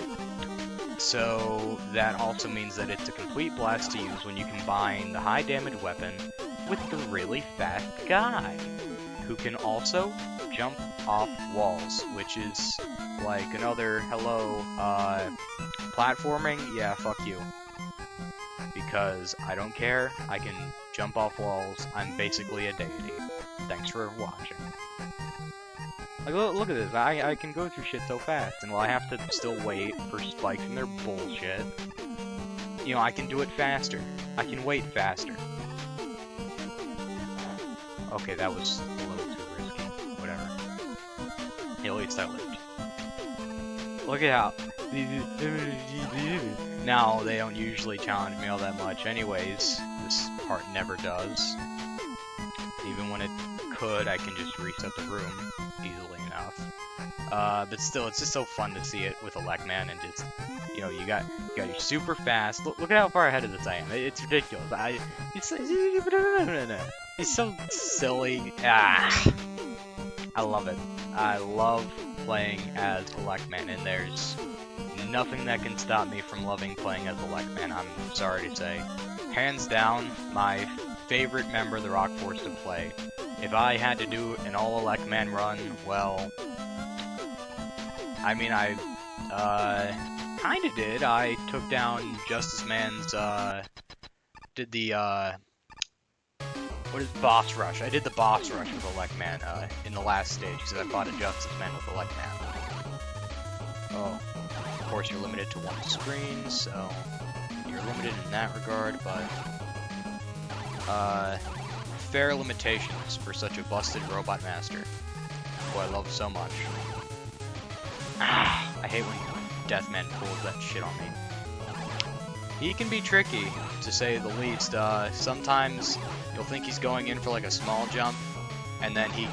So that also means that it's a complete blast to use when you combine the high damage weapon with the really fast guy, who can also jump off walls, which is like another hello, platforming, yeah, fuck you. Because I don't care, I can jump off walls, I'm basically a deity. Thanks for watching. Like, look at this, I can go through shit so fast, and while I have to still wait for spikes and their bullshit, you know, I can do it faster. I can wait faster. Okay, that was a little too risky. Whatever. Hey, at least I lived. Look at how... Now, they don't usually challenge me all that much anyways. This part never does. Even when it could, I can just reset the room easily enough. But still, it's just so fun to see it with Elec Man, and just, you know, you got your super fast. Look at how far ahead of this I am. It's ridiculous. It's so silly. I love it. I love playing as Elec Man, and there's nothing that can stop me from loving playing as Elec Man, I'm sorry to say. Hands down, my favorite member of the Rock Force to play. If I had to do an all Elec Man run, well, I mean, kinda did. I took down Justice Man's, did the, what is boss rush? I did the boss rush with Elec Man, in the last stage, because I fought a Justice Man with Elec Man. Oh, of course you're limited to one screen, so you're limited in that regard, but, fair limitations for such a busted robot master, who I love so much. I hate when Deathman pulls that shit on me. He can be tricky, to say the least. Sometimes you'll think he's going in for like a small jump, and then he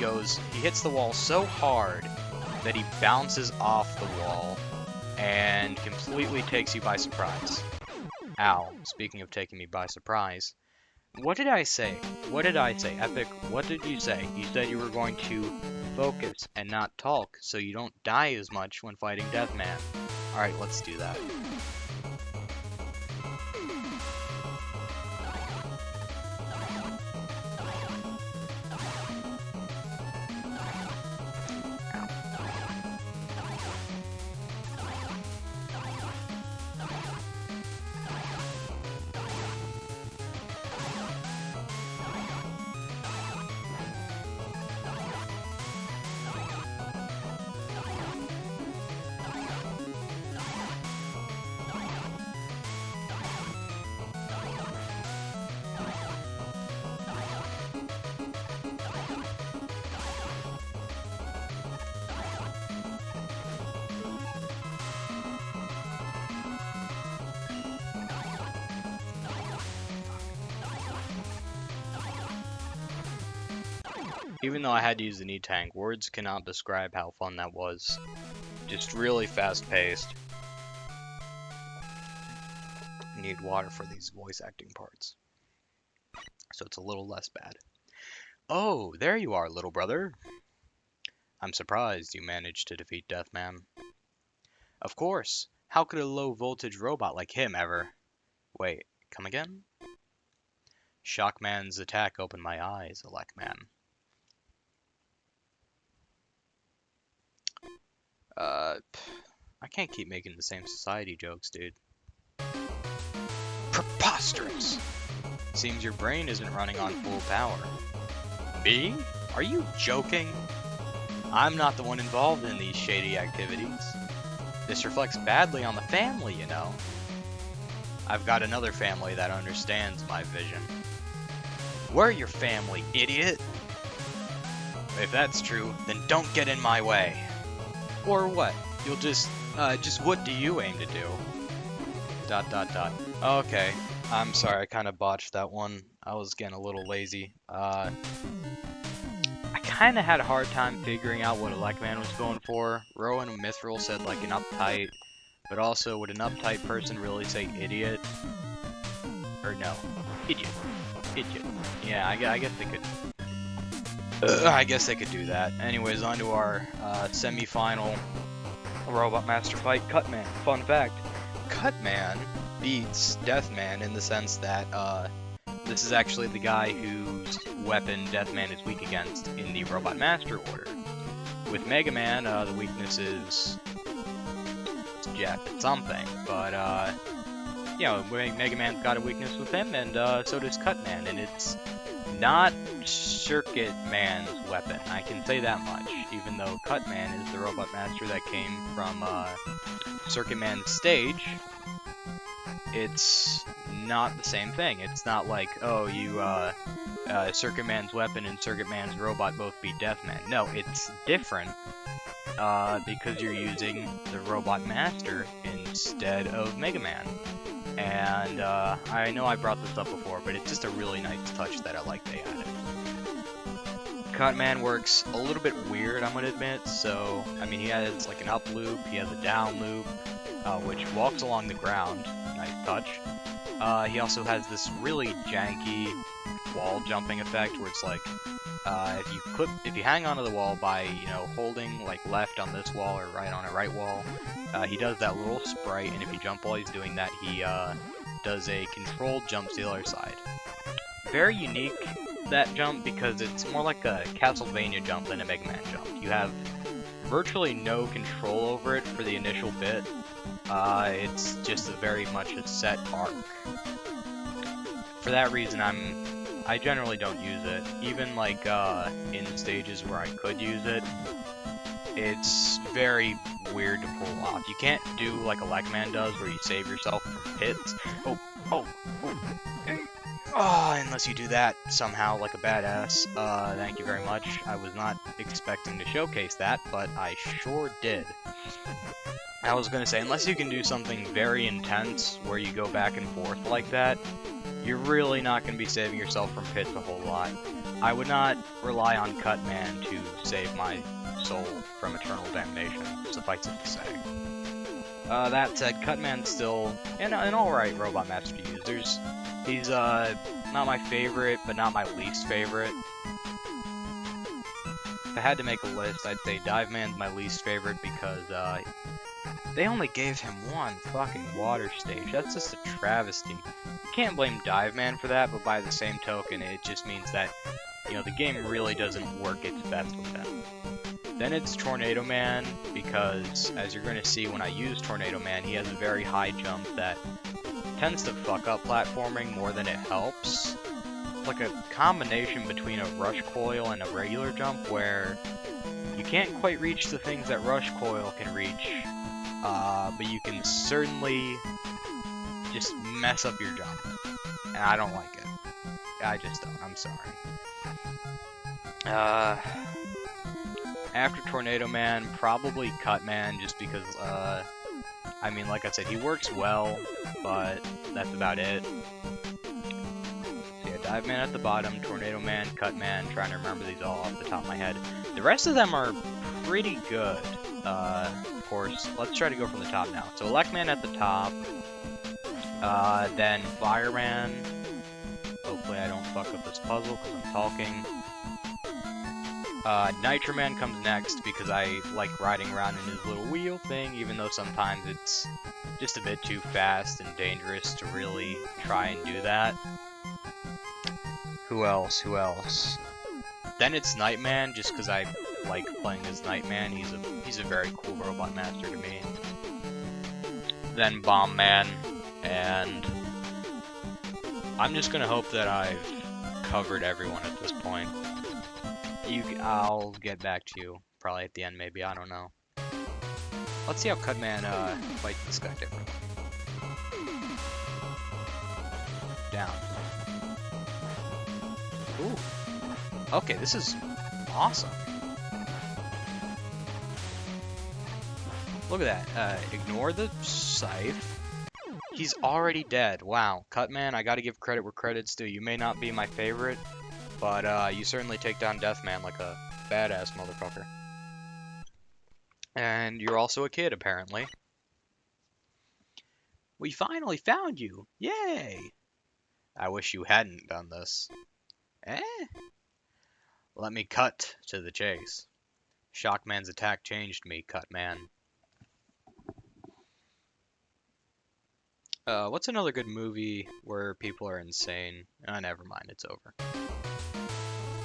hits the wall so hard that he bounces off the wall and completely takes you by surprise. Ow, speaking of taking me by surprise, what did I say? What did I say? Epic, what did you say? You said you were going to focus and not talk, so you don't die as much when fighting Deathman. Alright, let's do that. Even though I had to use the knee tank, words cannot describe how fun that was. Just really fast-paced. Need water for these voice acting parts, so it's a little less bad. Oh, there you are, little brother. I'm surprised you managed to defeat Deathman. Of course. How could a low-voltage robot like him ever... Wait, come again? Shockman's attack opened my eyes, Elec Man. I can't keep making the same society jokes, dude. Preposterous! Seems your brain isn't running on full power. Me? Are you joking? I'm not the one involved in these shady activities. This reflects badly on the family, you know. I've got another family that understands my vision. We're your family, idiot! If that's true, then don't get in my way. Or what? You'll just what do you aim to do? ... Okay, I'm sorry, I kind of botched that one. I was getting a little lazy. I kind of had a hard time figuring out what Elec Man was going for. Rowan and Mithril said like an uptight, but also would an uptight person really say idiot? Or no, idiot. Idiot. Yeah, I guess they could. I guess they could do that. Anyways, on to our semi-final Robot Master fight, Cutman. Fun fact, Cutman beats Deathman in the sense that this is actually the guy whose weapon Deathman is weak against in the Robot Master order. With Mega Man, the weakness is jacked at something, but you know, Mega Man's got a weakness with him, and so does Cutman, and it's not Circuit Man's weapon. I can say that much, even though Cutman is the Robot Master that came from Circuit Man's stage. It's not the same thing. It's not like, oh, you, Circuit Man's weapon and Circuit Man's robot both beat Deathman. No, it's different, because you're using the Robot Master instead of Mega Man. And, I know I brought this up before, but it's just a really nice touch that I like they added. Cutman works a little bit weird, I'm gonna admit, so, I mean, he has, like, an up loop, he has a down loop, which walks along the ground, nice touch. He also has this really janky wall jumping effect, where it's like, if you hang onto the wall by, you know, holding, like, left on this wall or right on a right wall, he does that little sprite, and if you jump while he's doing that, he, does a controlled jump to the other side. Very unique, that jump, because it's more like a Castlevania jump than a Mega Man jump. You have virtually no control over it for the initial bit, It's just very much a set arc. For that reason, I generally don't use it. Even like in stages where I could use it, it's very weird to pull off. You can't do like Elec Man does, where you save yourself from pits. Unless you do that somehow like a badass. Thank you very much. I was not expecting to showcase that, but I sure did. I was gonna say, unless you can do something very intense where you go back and forth like that, you're really not gonna be saving yourself from pits a whole lot. I would not rely on Cut Man to save my soul from eternal damnation, suffice it to say. That said, Cut Man's still an alright robot master to use. He's not my favorite, but not my least favorite. If I had to make a list, I'd say Dive Man's my least favorite because they only gave him one fucking water stage. That's just a travesty. You can't blame Dive Man for that, but by the same token, it just means that, you know, the game really doesn't work its best with him. Then it's Tornado Man, because as you're going to see when I use Tornado Man, he has a very high jump that tends to fuck up platforming more than it helps. It's like a combination between a rush coil and a regular jump where you can't quite reach the things that rush coil can reach, but you can certainly just mess up your jump. And I don't like it. I just don't. I'm sorry. After Tornado Man, probably Cut Man, just because, I mean, like I said, he works well, but that's about it. So yeah, Dive Man at the bottom, Tornado Man, Cut Man, trying to remember these all off the top of my head. The rest of them are pretty good, of course. Let's try to go from the top now. So Elec Man at the top, then Fireman. Hopefully I don't fuck up this puzzle because I'm talking. Nitro Man comes next because I like riding around in his little wheel thing, even though sometimes it's just a bit too fast and dangerous to really try and do that. Who else? Then it's Nightman, just because I like playing as Nightman. He's a very cool robot master to me. Then Bomb Man, and I'm just gonna hope that I've covered everyone at this point. I'll get back to you probably at the end, maybe. I don't know. Let's see how Cut Man fights this guy differently. Down. Ooh. Okay, this is awesome. Look at that. Ignore the scythe. He's already dead. Wow. Cut Man, I gotta give credit where credit's due. You may not be my favorite, but you certainly take down Death Man like a badass motherfucker. And you're also a kid, apparently. We finally found you! Yay! I wish you hadn't done this. Eh? Let me cut to the chase. Shockman's attack changed me, Cut Man. What's another good movie where people are insane? Never mind, it's over.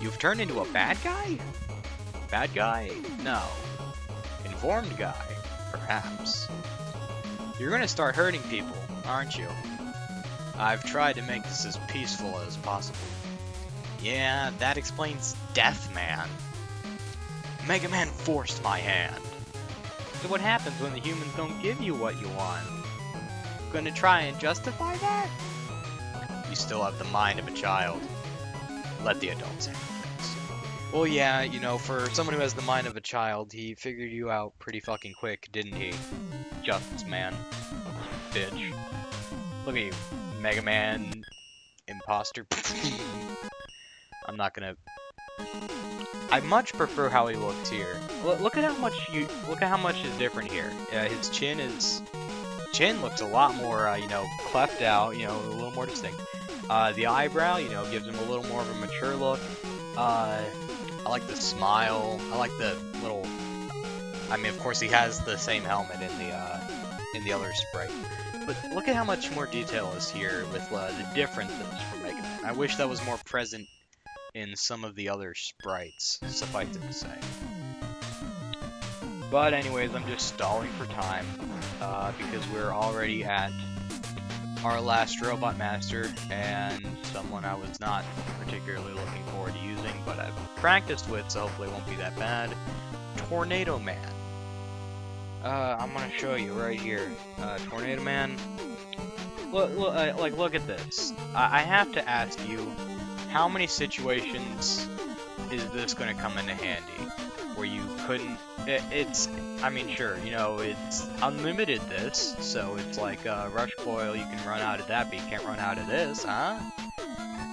You've turned into a bad guy? Bad guy? No. Informed guy? Perhaps. You're gonna start hurting people, aren't you? I've tried to make this as peaceful as possible. Yeah, that explains Death Man. Mega Man forced my hand. So what happens when the humans don't give you what you want? Gonna try and justify that? You still have the mind of a child. Let the adults handle things. Well, yeah, you know, for someone who has the mind of a child, he figured you out pretty fucking quick, didn't he? Justice Man. Bitch. Look at you, Mega Man imposter. I'm not gonna... I much prefer how he looks here. Look at how much is different here. His chin looks a lot more, you know, cleft out, you know, a little more distinct. The eyebrow, you know, gives him a little more of a mature look. I like the smile. I like the little... I mean, of course, he has the same helmet in the other sprite. But look at how much more detail is here with the differences from Mega Man. I wish that was more present in some of the other sprites, suffice it to say. But anyways, I'm just stalling for time, because we're already at our last Robot Master, and someone I was not particularly looking forward to using, but I've practiced with, so hopefully it won't be that bad. Tornado Man. I'm gonna show you right here. Tornado Man. Look at this. I have to ask you, how many situations is this gonna come into handy? Where you couldn't... I mean, sure, you know, it's unlimited this, so it's like Rush Coil, you can run out of that, but you can't run out of this, huh?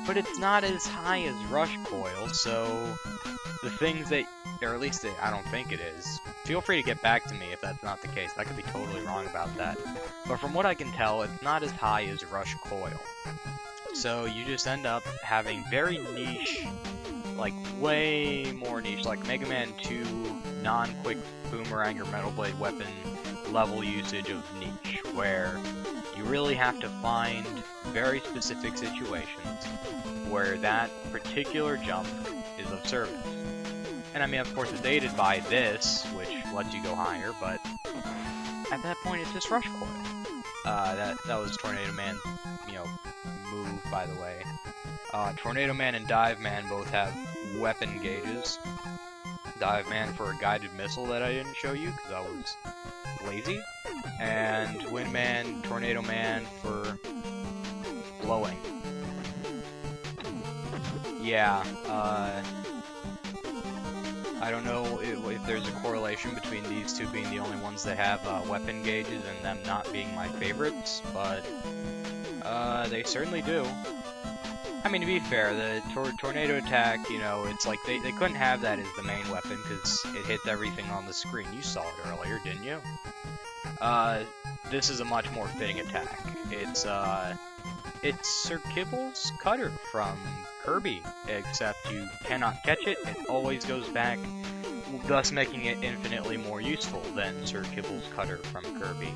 But it's not as high as Rush Coil, so the things that... or at least I don't think it is. Feel free to get back to me if that's not the case. I could be totally wrong about that. But from what I can tell, it's not as high as Rush Coil. So you just end up having very niche, like way more niche, like Mega Man 2 non-quick boomerang or metal blade weapon level usage of niche, where you really have to find very specific situations where that particular jump is of service. And I mean, of course, it's aided by this, which lets you go higher, but at that point, it's just Rush Coil. That was Tornado Man, you know, move, by the way. Tornado Man and Dive Man both have weapon gauges. Dive Man for a guided missile that I didn't show you, because I was lazy. And Wind Man, Tornado Man for blowing. Yeah, I don't know if there's a correlation between these two being the only ones that have weapon gauges and them not being my favorites, but they certainly do. I mean, to be fair, the tornado attack, you know, it's like they couldn't have that as the main weapon because it hits everything on the screen. You saw it earlier, didn't you? This is a much more fitting attack. It's Sir Kibble's cutter from Kirby, except you cannot catch it. It always goes back, thus making it infinitely more useful than Sir Kibble's cutter from Kirby.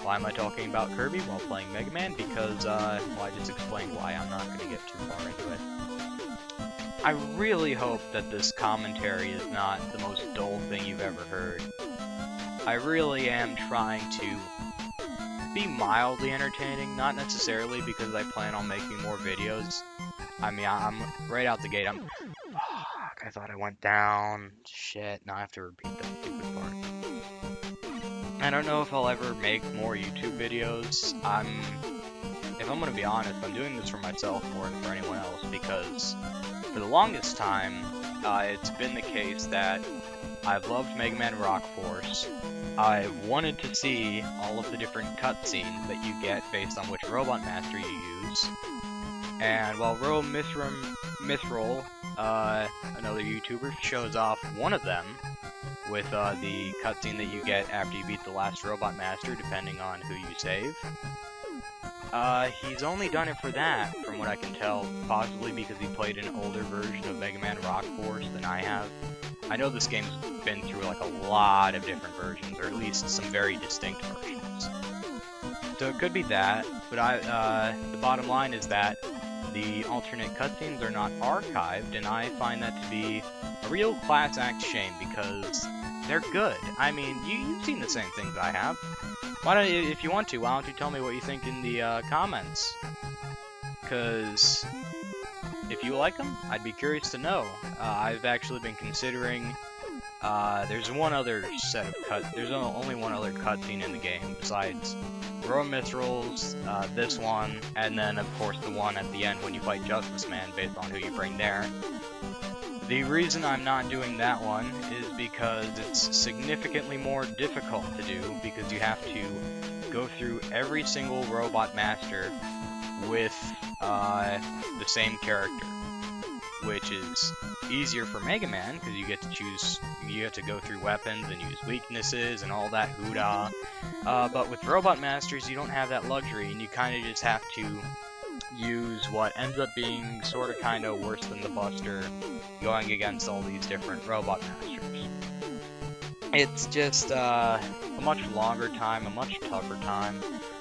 Why am I talking about Kirby while playing Mega Man? Because, well, I just explained why. I'm not going to get too far into it. I really hope that this commentary is not the most dull thing you've ever heard. I really am trying to be mildly entertaining, not necessarily because I plan on making more videos. I mean, I'm right out the gate, fuck, I thought I went down. Shit, now I have to repeat that stupid part. I don't know if I'll ever make more YouTube videos. If I'm gonna be honest, I'm doing this for myself more than for anyone else, because for the longest time, it's been the case that I've loved Mega Man Rock Force. I've wanted to see all of the different cutscenes that you get based on which Robot Master you use. And while Mithril, another YouTuber, shows off one of them with the cutscene that you get after you beat the last Robot Master, depending on who you save. He's only done it for that, from what I can tell, possibly because he played an older version of Mega Man Rock Force than I have. I know this game's been through like a lot of different versions, or at least some very distinct versions. So it could be that, but the bottom line is that the alternate cutscenes are not archived, and I find that to be a real class act shame, because they're good. I mean, you've seen the same things I have. Why don't you, if you want to, why don't you tell me what you think in the comments? Because if you like them, I'd be curious to know. I've actually been considering, there's one other set of there's only one other cutscene in the game besides Mithrils, this one, and then of course the one at the end when you fight Justice Man based on who you bring there. The reason I'm not doing that one is because it's significantly more difficult to do, because you have to go through every single Robot Master with the same character, which is easier for Mega Man because you get to choose, you have to go through weapons and use weaknesses and all that hoodah. But with Robot Masters, you don't have that luxury, and you kind of just have to use what ends up being sort of kind of worse than the Buster, going against all these different Robot Masters. It's just a much longer time, a much tougher time,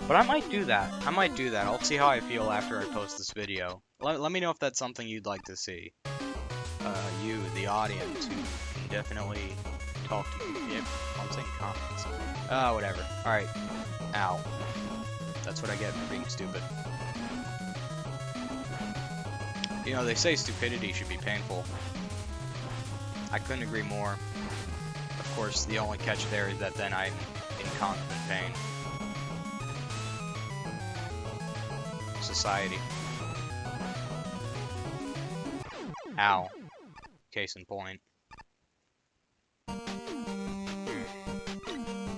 but I might do that. I'll see how I feel after I post this video. Let me know if that's something you'd like to see. You, the audience, who can definitely talk to me. Yep, I'm saying comments. Whatever. Alright. Ow. That's what I get for being stupid. You know, they say stupidity should be painful. I couldn't agree more. Of course, the only catch there is that then I'm in constant pain. Society. Ow. Case in point.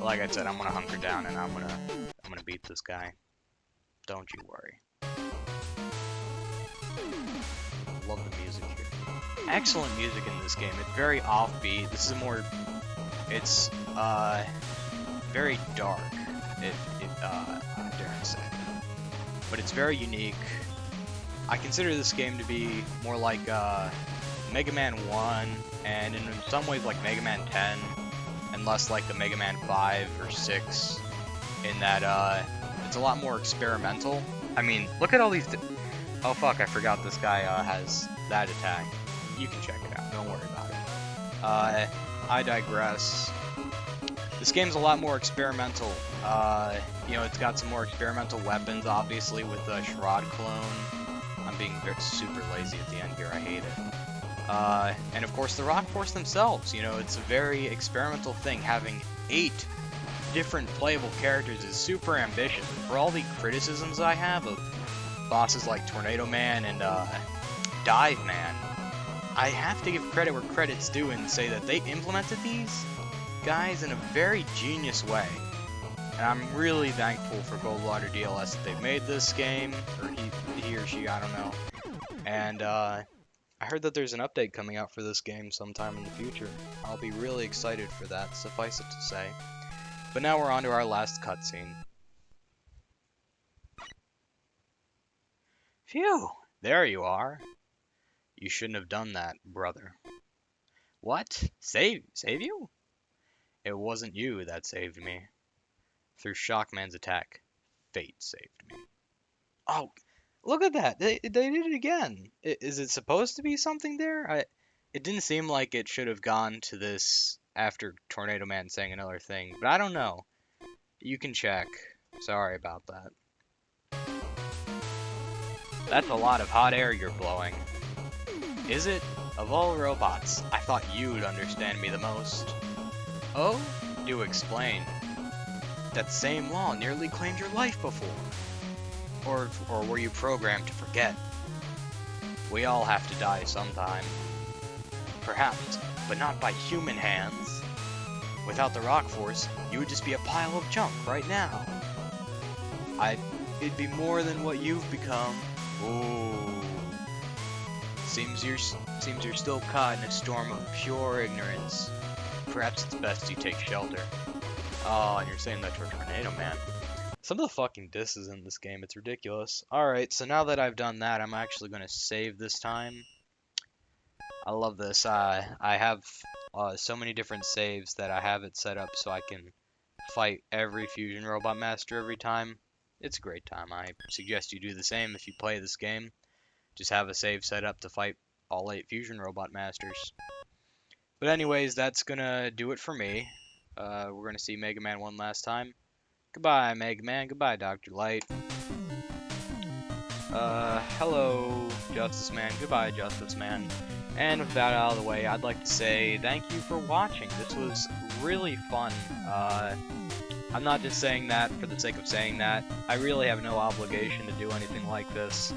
Like I said, I'm gonna hunker down and I'm gonna beat this guy. Don't you worry. Love the music here. Excellent music in this game. It's very offbeat. This is a more, it's very dark, if I dare say. But it's very unique. I consider this game to be more like Mega Man 1, and in some ways like Mega Man 10, and less like the Mega Man 5 or 6, in that it's a lot more experimental. I mean, look at all these... Oh fuck, I forgot this guy has that attack. You can check it out, don't worry about it. I digress. This game's a lot more experimental. You know, it's got some more experimental weapons, obviously, with the Sherrod clone. I'm being super lazy at the end here, I hate it. And of course the Rock Force themselves, you know, it's a very experimental thing. Having 8 different playable characters is super ambitious. For all the criticisms I have of bosses like Tornado Man and Dive Man, I have to give credit where credit's due and say that they implemented these guys in a very genius way. And I'm really thankful for Goldwater DLS that they've made this game, or he or she, I don't know. And I heard that there's an update coming out for this game sometime in the future. I'll be really excited for that, suffice it to say. But now we're on to our last cutscene. Phew! There you are. You shouldn't have done that, brother. What? Save you? It wasn't you that saved me. Through Shockman's attack, fate saved me. Oh, look at that! They did it again! Is it supposed to be something there? It didn't seem like it should have gone to this after Tornado Man saying another thing, but I don't know. You can check. Sorry about that. That's a lot of hot air you're blowing. Is it? Of all robots, I thought you'd understand me the most. Oh? Do explain. That same law nearly claimed your life before. Or were you programmed to forget? We all have to die sometime. Perhaps, but not by human hands. Without the Rock Force, you would just be a pile of junk right now. It'd be more than what you've become. Ooh. Seems you're still caught in a storm of pure ignorance. Perhaps it's best you take shelter. Oh, and you're saying that to a Tornado Man. Some of the fucking disses in this game, it's ridiculous. Alright, so now that I've done that, I'm actually going to save this time. I love this. I have so many different saves that I have it set up so I can fight every Fusion Robot Master every time. It's a great time. I suggest you do the same if you play this game. Just have a save set up to fight all 8 Fusion Robot Masters. But anyways, that's gonna do it for me. We're gonna see Mega Man one last time. Goodbye, Mega Man. Goodbye, Dr. Light. Hello, Justice Man. Goodbye, Justice Man. And with that out of the way, I'd like to say thank you for watching. This was really fun. I'm not just saying that for the sake of saying that. I really have no obligation to do anything like this.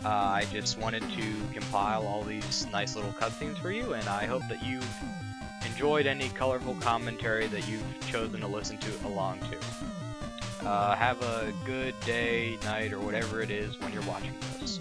I just wanted to compile all these nice little cutscenes for you, and I hope that you've enjoyed any colorful commentary that you've chosen to listen to along to. Have a good day, night, or whatever it is when you're watching this.